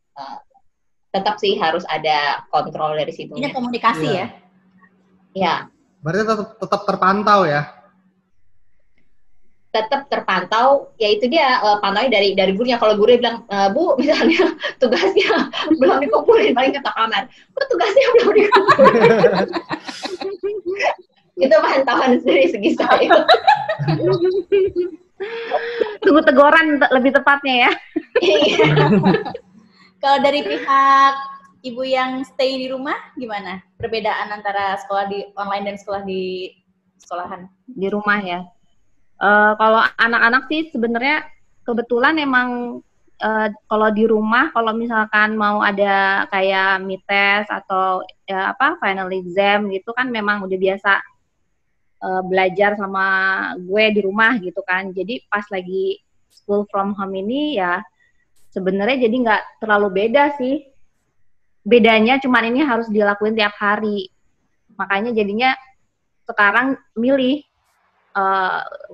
tetap sih harus ada kontrol dari situ. Ini komunikasi Iya. ya? Ya. Berarti tetap terpantau ya? Tetap terpantau, yaitu dia pantaunya dari gurunya. Kalau gurunya bilang, Bu, misalnya tugasnya belum dikumpulin, paling kata kamar, kok tugasnya belum dikumpulin? Itu pantauan dari segi saya. Tunggu teguran lebih tepatnya ya. Kalau dari pihak ibu yang stay di rumah, gimana? Perbedaan antara sekolah di online dan sekolah di sekolahan? Di rumah ya. Kalau anak-anak sih sebenarnya kebetulan emang kalau di rumah, kalau misalkan mau ada kayak mid test atau final exam gitu kan memang udah biasa belajar sama gue di rumah gitu kan. Jadi pas lagi school from home ini ya sebenarnya jadi nggak terlalu beda sih. Bedanya cuman ini harus dilakuin tiap hari. Makanya jadinya sekarang milih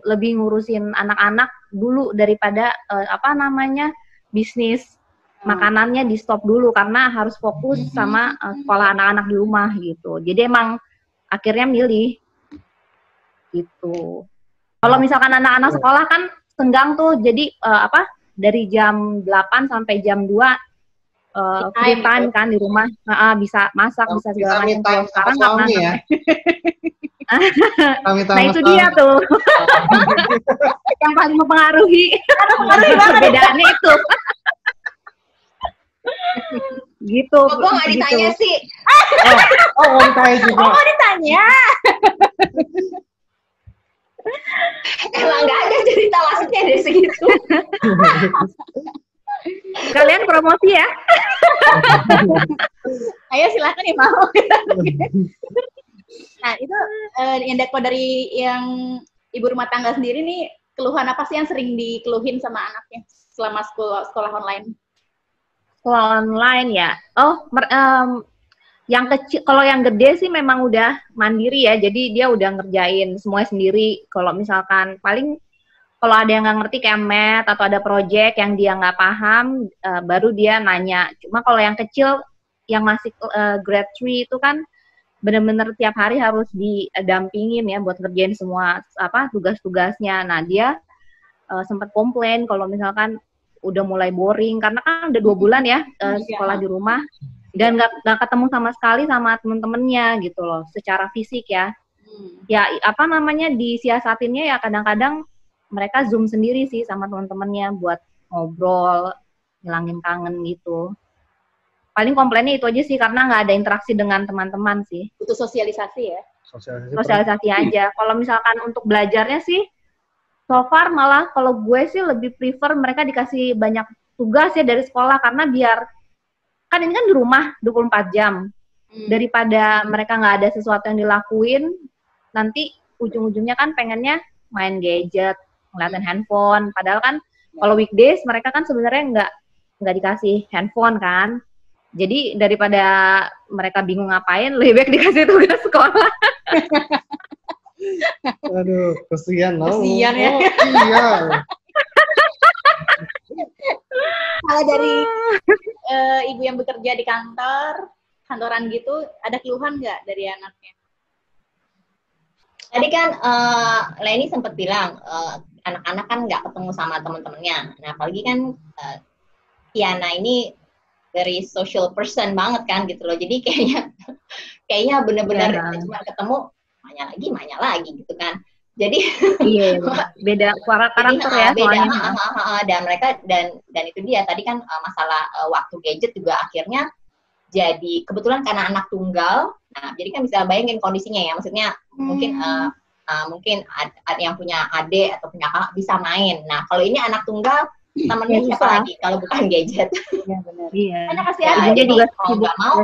lebih ngurusin anak-anak dulu daripada bisnis makanannya di stop dulu karena harus fokus sama sekolah anak-anak di rumah gitu. Jadi emang akhirnya milih gitu. Kalau misalkan anak-anak sekolah kan senggang tuh, jadi dari jam 8 sampai jam 2 free time kan di rumah, bisa masak, bisa segala macam. Kalau sekarang nggak pernah. Ya? Nah itu dia tuh yang paling mempengaruhi. Perbedaannya itu. Gitu. Kok gue nggak ditanya sih? Mau ditanya juga. Mau ditanya. Emang nggak ada cerita maksudnya dari segitu. Kalian promosi ya? Ayo silakan ya mau. Nah itu yang dari yang ibu rumah tangga sendiri nih, keluhan apa sih yang sering dikeluhin sama anaknya selama sekolah online? Sekolah online ya. Yang kecil, kalau yang gede sih memang udah mandiri ya, jadi dia udah ngerjain semuanya sendiri. Kalau misalkan paling kalau ada yang nggak ngerti kayak math atau ada project yang dia nggak paham, baru dia nanya. Cuma kalau yang kecil, yang masih grade 3 itu kan bener-bener tiap hari harus didampingin ya buat ngerjain semua tugas-tugasnya. Nah dia sempat komplain kalau misalkan udah mulai boring karena kan udah 2 bulan ya sekolah di rumah dan nggak ketemu sama sekali sama temen-temennya gitu loh secara fisik ya. Ya disiasatinnya ya kadang-kadang mereka Zoom sendiri sih sama teman-temannya buat ngobrol, ngilangin kangen gitu. Paling komplainnya itu aja sih karena nggak ada interaksi dengan teman-teman sih. Butuh sosialisasi ya? Sosialisasi aja. Kalau misalkan untuk belajarnya sih, so far malah kalau gue sih lebih prefer mereka dikasih banyak tugas ya dari sekolah karena biar kan ini kan di rumah 24 jam. Daripada mereka nggak ada sesuatu yang dilakuin, nanti ujung-ujungnya kan pengennya main gadget, ngeliatin handphone. Padahal kan kalau weekdays mereka kan sebenarnya nggak dikasih handphone kan. Jadi daripada mereka bingung ngapain, lebih baik dikasih tugas sekolah. Aduh, kesian loh. Kesian ya. Iya. Kalau dari ibu yang bekerja di kantoran gitu, ada keluhan nggak dari anaknya? Tadi kan Leni sempat bilang anak-anak kan nggak ketemu sama teman-temannya. Nah apalagi kan Tiana ini very social person banget kan gitu loh. Jadi kayaknya benar-benar cuma ketemu manya lagi gitu kan. Jadi iya beda karakter ya beda dan mereka dan itu dia tadi kan masalah waktu gadget juga akhirnya jadi kebetulan karena anak tunggal. Nah, jadi kan bisa bayangin kondisinya ya. Maksudnya mungkin ada yang punya adik atau punya kakak bisa main. Nah, kalau ini anak tunggal temennya siapa lagi kalau bukan gadget? Iya benar. Iya. Karena kasih jadi juga mau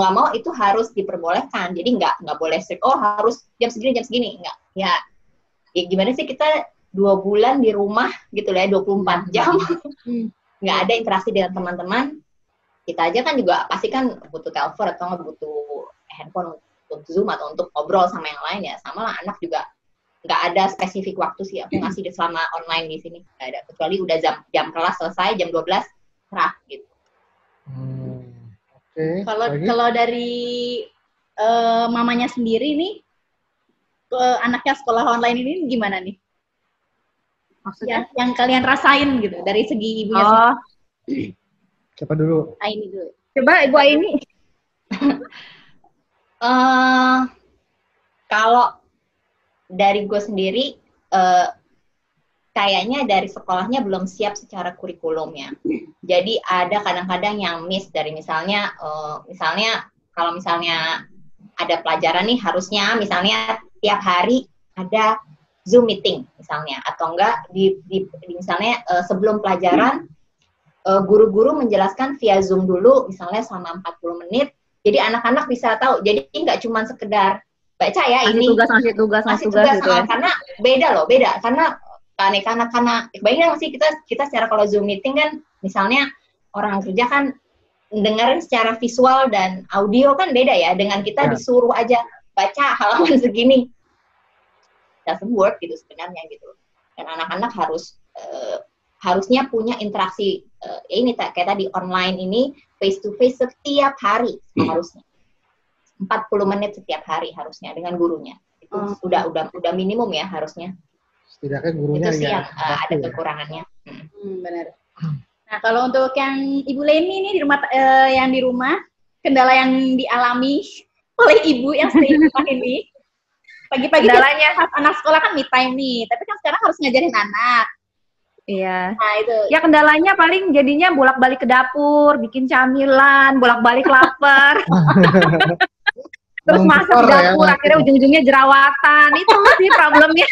nggak mau itu harus diperbolehkan. Jadi nggak boleh strict. Oh harus jam segini enggak. Ya gimana sih kita 2 bulan di rumah gitu lah 24 jam. Nggak ada interaksi dengan teman-teman. Kita aja kan juga pasti kan butuh telepon atau nggak butuh handphone untuk Zoom atau untuk ngobrol sama yang lain ya. Sama lah anak juga nggak ada spesifik waktu sih aku ngasih selama online di sini. Nggak ada, kecuali udah jam kelas selesai, jam 12 serah gitu. Kalau dari mamanya sendiri nih, anaknya sekolah online ini gimana nih? Maksudnya? Yang kalian rasain gitu, dari segi ibunya. Siapa dulu? Aini dulu. Coba Ibu Aini. Kalau dari gue sendiri, kayaknya dari sekolahnya belum siap secara kurikulumnya. Jadi ada kadang-kadang yang miss dari misalnya kalau misalnya ada pelajaran nih harusnya misalnya tiap hari ada Zoom meeting misalnya atau enggak di misalnya sebelum pelajaran guru-guru menjelaskan via Zoom dulu misalnya selama 40 menit. Jadi anak-anak bisa tahu. Jadi nggak cuma sekedar baca ya ngasih tugas gitu ya. Karena beda karena kebayang sih kita secara kalau Zoom meeting kan misalnya orang kerja kan dengerin secara visual dan audio kan beda ya dengan kita disuruh aja baca halaman segini. doesn't work gitu sebenarnya gitu. Dan anak-anak harusnya punya interaksi ini kayak tadi online ini face to face setiap hari harusnya. 40 menit setiap hari harusnya dengan gurunya. Itu udah minimum ya harusnya. Setidaknya gurunya itu sih ya, ada kekurangannya. Benar. Nah, kalau untuk yang Ibu Leni ini di rumah yang di rumah, kendala yang dialami oleh Ibu yang stay di rumah ini, pagi-pagi Kendalanya anak sekolah kan me time nih, tapi kan sekarang harus ngajarin anak. iya. Nah, itu. Ya kendalanya paling jadinya bolak-balik ke dapur, bikin camilan, bolak-balik lapar. Terus masak di dapur, akhirnya ujung-ujungnya jerawatan. Itu sih problemnya.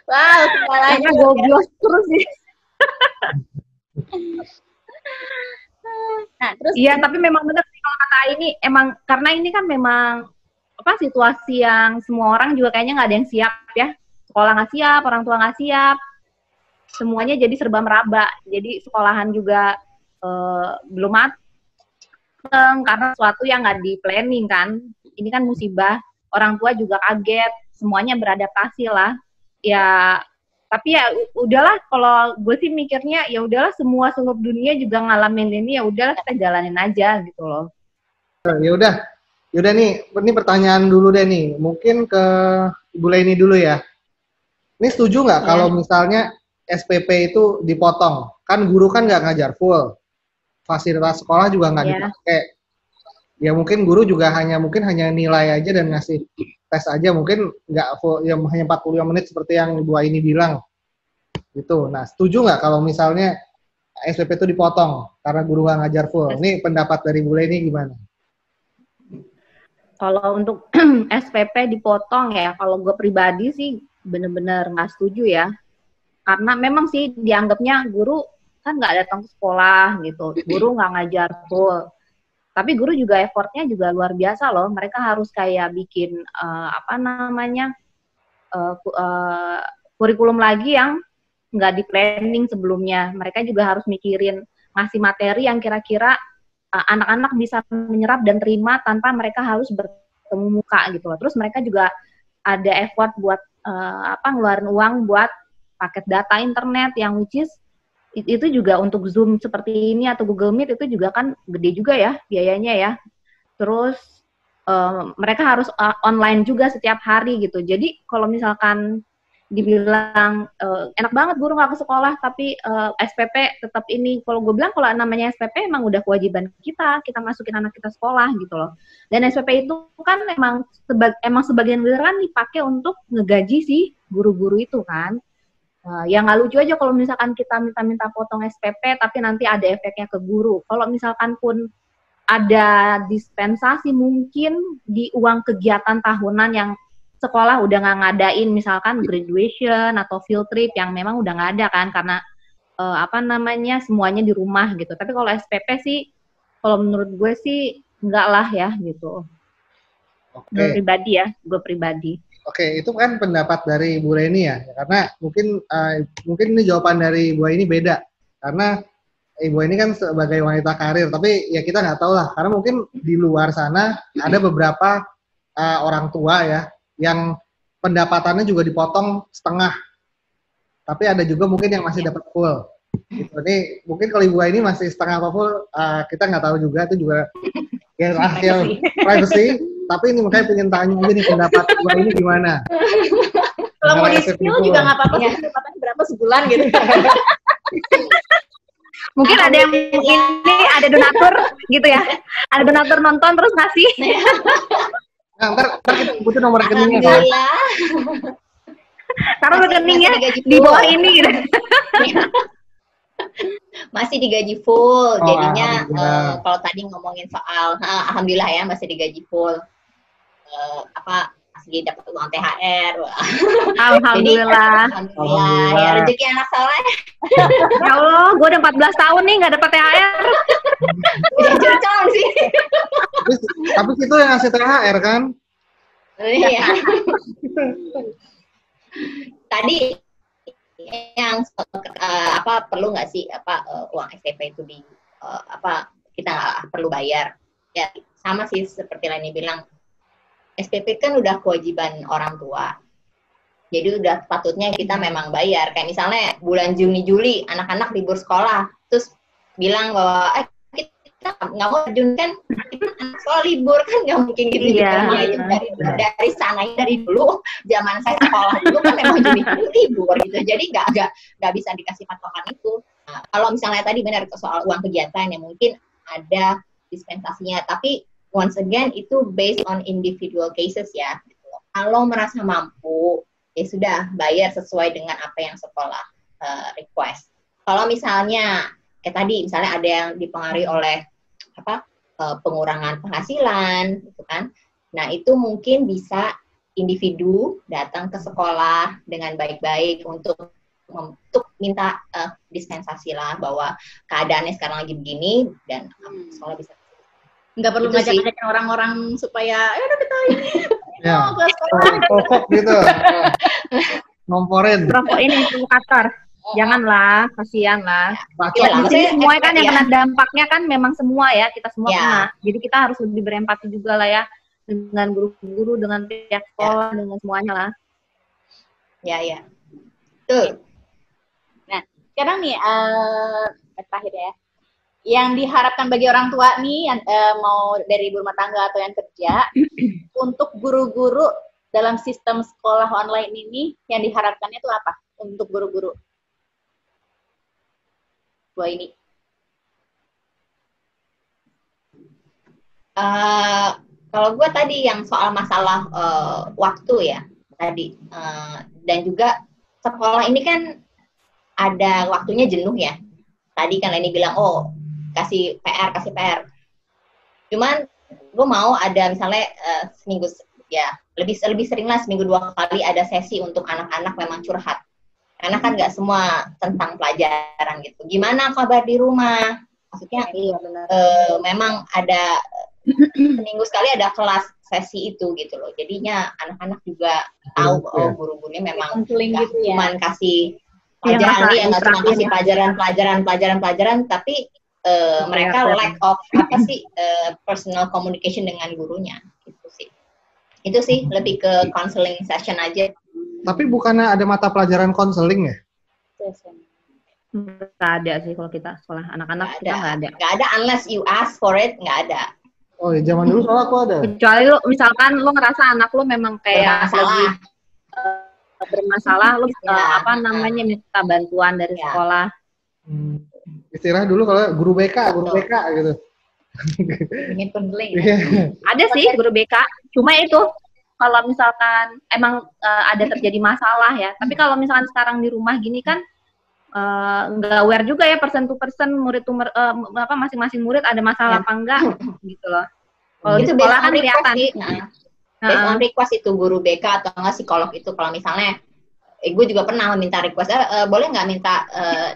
Wow, kendalanya Goblos terus sih. Nah, terus Iya, tapi memang benar sih kalau kata ini emang karena ini kan memang situasi yang semua orang juga kayaknya nggak ada yang siap ya. Sekolah nggak siap, orang tua nggak siap. Semuanya jadi serba meraba. Jadi sekolahan juga belum mateng karena sesuatu yang nggak di planning kan. Ini kan musibah. Orang tua juga kaget. Semuanya beradaptasi lah. Ya, tapi ya udahlah. Kalau gue sih mikirnya ya udahlah semua seluruh dunia juga ngalamin ini, ya udahlah kita jalanin aja gitu loh. Yaudah nih, ini pertanyaan dulu deh nih. Mungkin ke Ibu Leni dulu ya. Ini setuju nggak kalau misalnya SPP itu dipotong? Kan guru kan nggak ngajar full. Fasilitas sekolah juga nggak dipakai. Ya mungkin guru juga hanya nilai aja dan ngasih tes aja. Mungkin nggak full, ya hanya 45 menit seperti yang Ibu Aini bilang. Gitu. Nah, setuju nggak kalau misalnya SPP itu dipotong karena guru nggak ngajar full? Ini pendapat dari Ibu Leni gimana? Kalau untuk SPP dipotong ya, kalau gue pribadi sih bener-bener nggak setuju ya. Karena memang sih dianggapnya guru kan nggak datang ke sekolah gitu, guru nggak ngajar full. Tapi guru juga effortnya juga luar biasa loh. Mereka harus kayak bikin kurikulum lagi yang nggak di planning sebelumnya. Mereka juga harus mikirin ngasih materi yang kira-kira anak-anak bisa menyerap dan terima tanpa mereka harus bertemu muka gitu loh. Terus mereka juga ada effort buat ngeluarin uang buat paket data internet yang which is itu juga untuk Zoom seperti ini atau Google Meet itu juga kan gede juga ya biayanya ya. Terus mereka harus online juga setiap hari gitu. Jadi kalau misalkan dibilang enak banget guru nggak ke sekolah tapi SPP tetap ini, kalau gue bilang kalau namanya SPP emang udah kewajiban kita masukin anak kita sekolah gitu loh. Dan SPP itu kan emang sebagian besar kan dipakai untuk ngegaji sih guru-guru itu kan. Ya nggak lucu aja kalau misalkan kita minta potong SPP tapi nanti ada efeknya ke guru. Kalau misalkan pun ada dispensasi mungkin di uang kegiatan tahunan yang sekolah udah nggak ngadain, misalkan graduation atau field trip yang memang udah nggak ada kan karena semuanya di rumah gitu. Tapi kalau SPP sih, kalau menurut gue sih enggak lah ya gitu. Gue pribadi. Oke, itu kan pendapat dari Bu Leni ya, karena mungkin ini jawaban dari Bu ini beda, karena Ibu ini kan sebagai wanita karir, tapi ya kita nggak tahu lah, karena mungkin di luar sana ada beberapa orang tua ya yang pendapatannya juga dipotong setengah, tapi ada juga mungkin yang masih dapat full. Gitu. Ini mungkin kalau Ibu ini masih setengah apa full, kita nggak tahu juga, itu juga ya rahasia privacy. Tapi ini makanya pengen tanya aja nih pendapat Ibu ini gimana? Kalau mau di-spill juga nggak apa-apa, pendapatannya berapa sebulan gitu. Mungkin ada yang ini ada donatur gitu ya, ada donatur nonton terus ngasih. Nah, ntar kita butuh nomor rekeningnya kan? Taruh rekeningnya di bawah ini gitu. Masih digaji full, jadinya kalau tadi ngomongin soal alhamdulillah ya masih digaji full, masih dapat uang THR. Alhamdulillah. Jadi, alhamdulillah ya rezeki anak soleh. Ya Allah, gue udah 14 tahun nih nggak dapat THR. Cocok sih. Tapi itu yang ngasih THR kan? Iya. Tadi yang perlu nggak sih uang SPP itu kita perlu bayar? Ya sama sih seperti Leni bilang, SPP kan udah kewajiban orang tua. Jadi udah patutnya kita memang bayar. Kayak misalnya bulan Juni Juli anak-anak libur sekolah, terus bilang bahwa kita nggak mau terjun kan, kita anak sekolah libur kan nggak mungkin gitu. Dari sana dari dulu zaman saya sekolah dulu kan memang Juni Juli libur gitu. Jadi nggak bisa dikasih patokan itu. Nah, kalau misalnya tadi benar soal uang kegiatan yang mungkin ada dispensasinya, tapi once again itu based on individual cases ya. Gitu. Kalau merasa mampu ya sudah bayar sesuai dengan apa yang sekolah request. Kalau misalnya kayak tadi misalnya ada yang dipengaruhi oleh pengurangan penghasilan gitu kan. Nah, itu mungkin bisa individu datang ke sekolah dengan baik-baik untuk minta dispensasi lah bahwa keadaannya sekarang lagi begini dan sekolah bisa. Nggak perlu ngajak-ngajakin orang-orang supaya ayo udah kita ini Ya. ke sekolah. Pokok gitu. Nomporin. Rokok ini provokator. Janganlah, kasihan lah. Iya, Di sini semua kan yang kena dampaknya kan memang semua ya, kita semua kena. Jadi kita harus lebih berempati juga lah ya dengan guru-guru, dengan pihak sekolah, dengan semuanya lah. Ya. Tuh. Nah, sekarang nih terakhir ya. Yang diharapkan bagi orang tua nih, mau dari ibu rumah tangga atau yang kerja, untuk guru-guru dalam sistem sekolah online ini, yang diharapkannya itu apa untuk guru-guru? Dua ini. Kalau gue tadi yang soal masalah waktu ya tadi, dan juga sekolah ini kan ada waktunya jenuh ya. Tadi kan Leni bilang, kasih PR. Cuman gue mau ada misalnya seminggu ya lebih sering lah seminggu 2 kali ada sesi untuk anak-anak memang curhat. Karena kan nggak semua tentang pelajaran gitu. Gimana kabar di rumah? Maksudnya memang ada seminggu sekali ada kelas sesi itu gitu loh. Jadinya anak-anak juga tahu guru-gurunya memang nggak gitu ya. cuma kasih pelajaran nggak cuma kasih pelajaran, tapi mereka lack of personal communication dengan gurunya gitu sih. Itu sih lebih ke counseling session aja. Tapi bukannya ada mata pelajaran konseling ya? Nggak ada sih kalau kita sekolah anak-anak, kita nggak ada. Nggak ada unless you ask for it, nggak ada. Oh ya, zaman dulu soal aku ada. Kecuali lu misalkan lu ngerasa anak lu memang kayak lagi bermasalah, lu minta bantuan dari sekolah. Istilah dulu kalau guru BK gitu. Ingin konseling. Ada sih guru BK, cuma itu kalau misalkan emang ada terjadi masalah ya. Tapi kalau misalkan sekarang di rumah gini kan nggak aware juga ya person to person, murid to masing-masing murid ada masalah apa enggak gitu loh. Kalau di sekolah kan kelihatan. Based on request itu guru BK atau enggak psikolog itu, kalau misalnya gue juga pernah meminta request, boleh nggak minta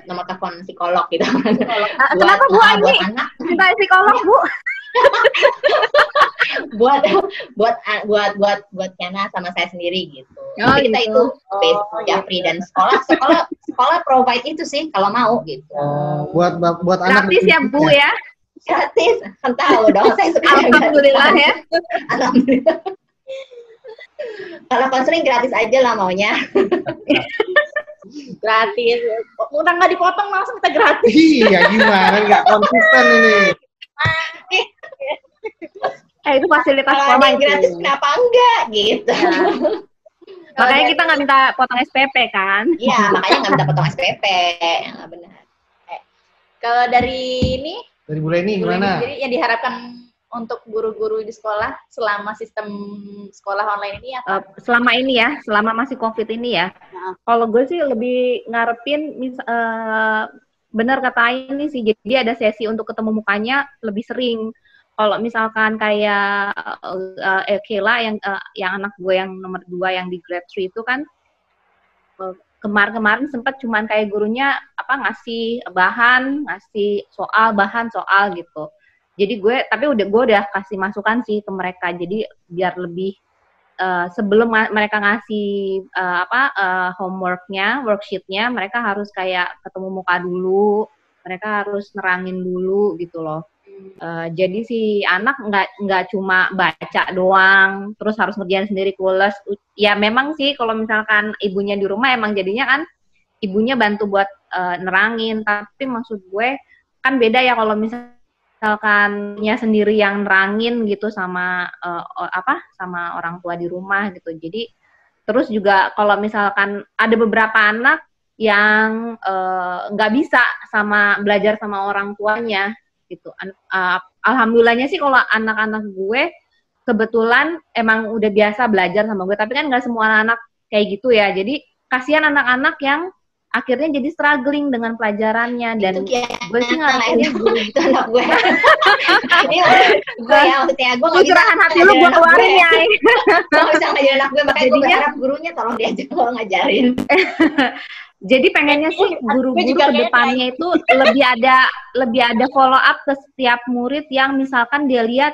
nomor telepon psikolog gitu. Kenapa Bu Ani minta psikolog Bu? buat Kiana sama saya sendiri gitu. Jadi kita itu based Japri dan sekolah provide itu sih kalau mau gitu. Buat anak gratis ya Bu ya. Gratis, kan tahu dong saya suka. Alhamdulillah ya. Alhamdulillah. Kalau konseling gratis aja lah maunya. Gratis. Udah nggak dipotong langsung kita gratis. Iya, gimana nggak konsisten ini. Itu fasilitas kalau sekolah itu gratis kenapa enggak gitu. Makanya kita nggak minta potong SPP kan. Iya, makanya nggak minta potong SPP. Nggak benar. Kalau dari ini, dari Bu Leni gimana? Jadi yang diharapkan untuk guru-guru di sekolah selama sistem sekolah online ini apa? Selama ini ya, selama masih COVID ini ya. Kalau gue sih lebih ngarepin benar kata ini sih, jadi ada sesi untuk ketemu mukanya lebih sering. Kalau misalkan kayak Kela yang anak gue yang nomor 2 yang di grade 3 itu kan kemarin sempat cuman kayak gurunya ngasih bahan soal gitu. Jadi gue udah kasih masukan sih ke mereka. Jadi biar lebih sebelum mereka ngasih homeworknya, worksheetnya, mereka harus kayak ketemu muka dulu, mereka harus nerangin dulu gitu loh. Jadi si anak nggak cuma baca doang, terus harus ngerjain sendiri kules. Ya memang sih kalau misalkan ibunya di rumah emang jadinya kan ibunya bantu buat nerangin. Tapi maksud gue kan beda ya kalau misalkannya sendiri yang nerangin gitu sama sama orang tua di rumah gitu. Jadi terus juga kalau misalkan ada beberapa anak yang nggak bisa belajar sama orang tuanya gitu. Alhamdulillahnya sih kalau anak-anak gue kebetulan emang udah biasa belajar sama gue, tapi kan nggak semua anak kayak gitu ya. Jadi kasihan anak-anak yang akhirnya jadi struggling dengan pelajarannya. Dan gue sih ngalamin guru itu anak gue. Ini gue ya maksudnya gue nggak bisa curahan hati lu gue keluarin ya. Gue bisa ngajarin anak gue, makanya gue berharap gurunya tolong diajak gue ngajarin. Jadi pengennya sih guru-guru ke depannya itu lebih ada follow up ke setiap murid yang misalkan dia lihat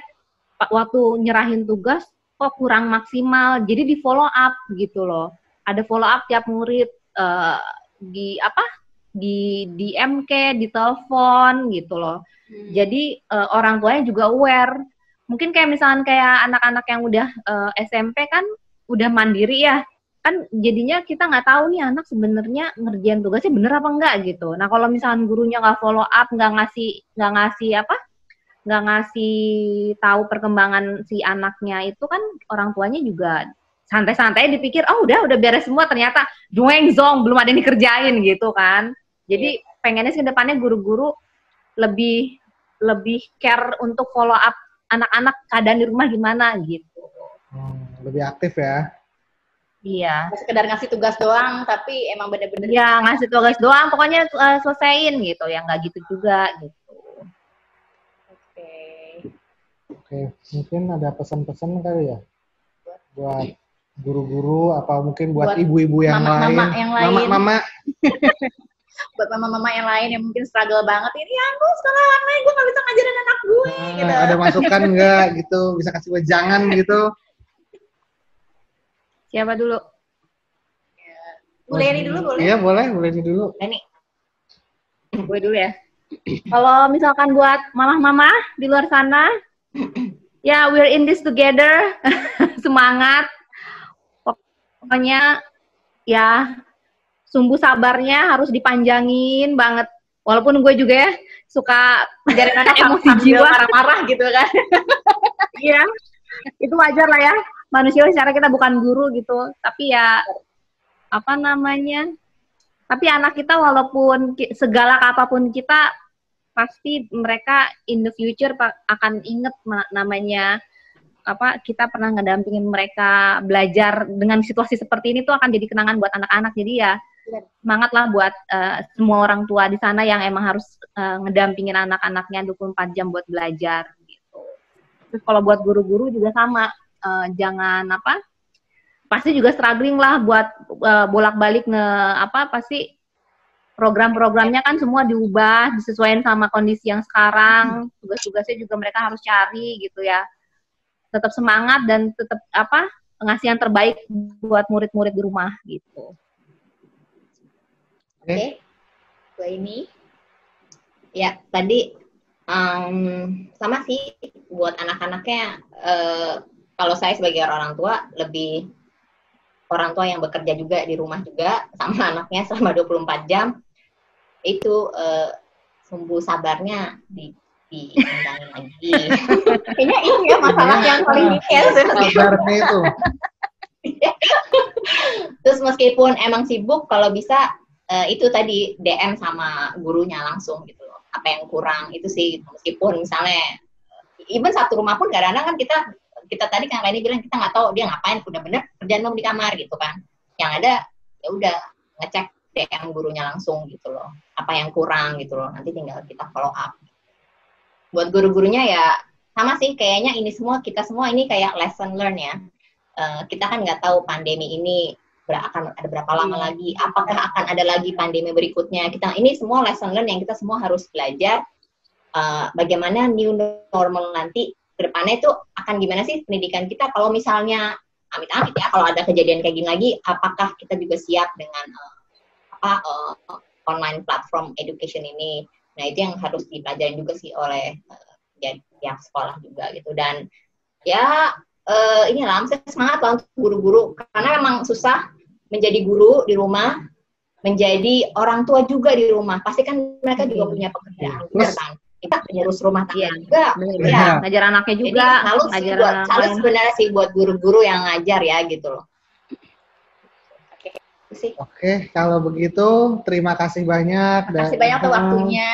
waktu nyerahin tugas kok kurang maksimal. Jadi di follow up gitu loh. Ada follow up tiap murid di MK, di telepon gitu loh. Jadi orang tuanya juga aware. Mungkin kayak misalkan kayak anak-anak yang udah SMP kan udah mandiri ya. Kan jadinya kita nggak tahu nih anak sebenarnya ngerjain tugasnya bener apa enggak gitu. Nah kalau misalkan gurunya nggak follow up, nggak ngasih tahu perkembangan si anaknya, itu kan orang tuanya juga santai-santai dipikir udah beres semua, ternyata doeng zong belum ada yang dikerjain gitu kan. Jadi pengennya sih depannya guru-guru lebih care untuk follow up anak-anak keadaan di rumah gimana gitu. Lebih aktif ya. Iya. Sekedar ngasih tugas doang, tapi emang bener-bener. Ya ngasih tugas doang, pokoknya selesaiin gitu, ya nggak gitu juga gitu. Oke, mungkin ada pesan-pesan kali ya buat guru-guru, apa mungkin buat ibu-ibu yang lain, mama-mama. Buat mama-mama yang lain yang mungkin struggle banget ini, aku sekolah online, gue nggak bisa ngajarin anak gue. Gitu. Ada masukan nggak gitu, bisa kasih wejangan gitu. Siapa dulu? Bu Leni dulu boleh? Iya boleh, Bu Leni dulu. Leni. Gue dulu ya. Kalau misalkan buat mama-mama di luar sana, ya we're in this together, semangat. Pokoknya ya sumbu sabarnya harus dipanjangin banget. Walaupun gue juga ya suka ngajarin anak emosi jiwa, marah-marah gitu kan. Iya, itu wajar lah ya. Manusia secara kita bukan guru gitu, tapi ya tapi anak kita walaupun segala apapun kita, pasti mereka in the future akan inget namanya kita pernah ngedampingin mereka belajar dengan situasi seperti ini tuh akan jadi kenangan buat anak-anak. Jadi ya semangat lah buat semua orang tua di sana yang emang harus ngedampingin anak-anaknya 24 jam buat belajar gitu. Terus kalau buat guru-guru juga sama. Jangan pasti juga struggling lah buat bolak-balik pasti program-programnya kan semua diubah, disesuaikan sama kondisi yang sekarang, tugas-tugasnya juga mereka harus cari gitu ya. Tetap semangat dan tetap ngasih yang terbaik buat murid-murid di rumah gitu. Oke. Gue ini ya tadi sama sih buat anak-anaknya. Kalau saya sebagai orang tua, lebih orang tua yang bekerja juga di rumah juga sama anaknya selama 24 jam, itu sumbu sabarnya dikembangin lagi. Kayaknya itu ya masalah yang paling detail. Sabarnya itu. Terus meskipun emang sibuk, kalau bisa itu tadi DM sama gurunya langsung gitu loh. Apa yang kurang itu sih, meskipun misalnya even satu rumah pun kadang-kadang kan kita tadi kan ini bilang kita nggak tahu dia ngapain, udah bener kerjaan belum di kamar gitu kan. Yang ada ya udah ngecek DM gurunya langsung gitu loh. Apa yang kurang gitu loh. Nanti tinggal kita follow up. Buat guru-gurunya ya sama sih, kayaknya ini semua kita semua ini kayak lesson learn ya. Kita kan nggak tahu pandemi ini akan ada berapa lama lagi. Apakah akan ada lagi pandemi berikutnya? Ini semua lesson learn yang kita semua harus belajar. Bagaimana new normal nanti kedepannya itu akan gimana sih pendidikan kita kalau misalnya amit-amit ya kalau ada kejadian kayak gini lagi, apakah kita juga siap dengan online platform education ini. Nah itu yang harus dipelajari juga sih oleh jadi pihak sekolah juga gitu. Dan ya inilah saya semangat lah untuk guru-guru, karena memang susah menjadi guru di rumah, menjadi orang tua juga di rumah. Pasti kan mereka juga punya pekerjaan juga kan. Kita ngurus rumah tangga juga. Ya, ngajar anaknya juga. Jadi salut sebenarnya sih buat guru-guru yang ngajar ya gitu loh. Oke, kalau begitu terima kasih banyak. Terima kasih banyak untuk waktunya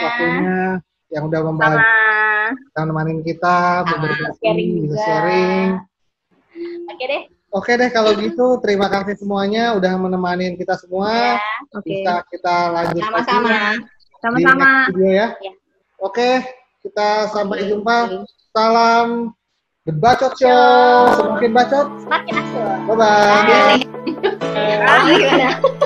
yang udah nemenin kita, sharing juga. Sharing. Oke deh kalau gitu, terima kasih semuanya udah menemani kita semua. Bisa kita lanjut sama-sama di next video ya. Oke, kita sampai jumpa. Salam The Bacot Show. Semakin bacot, semakin asik. Bye-bye. Gimana?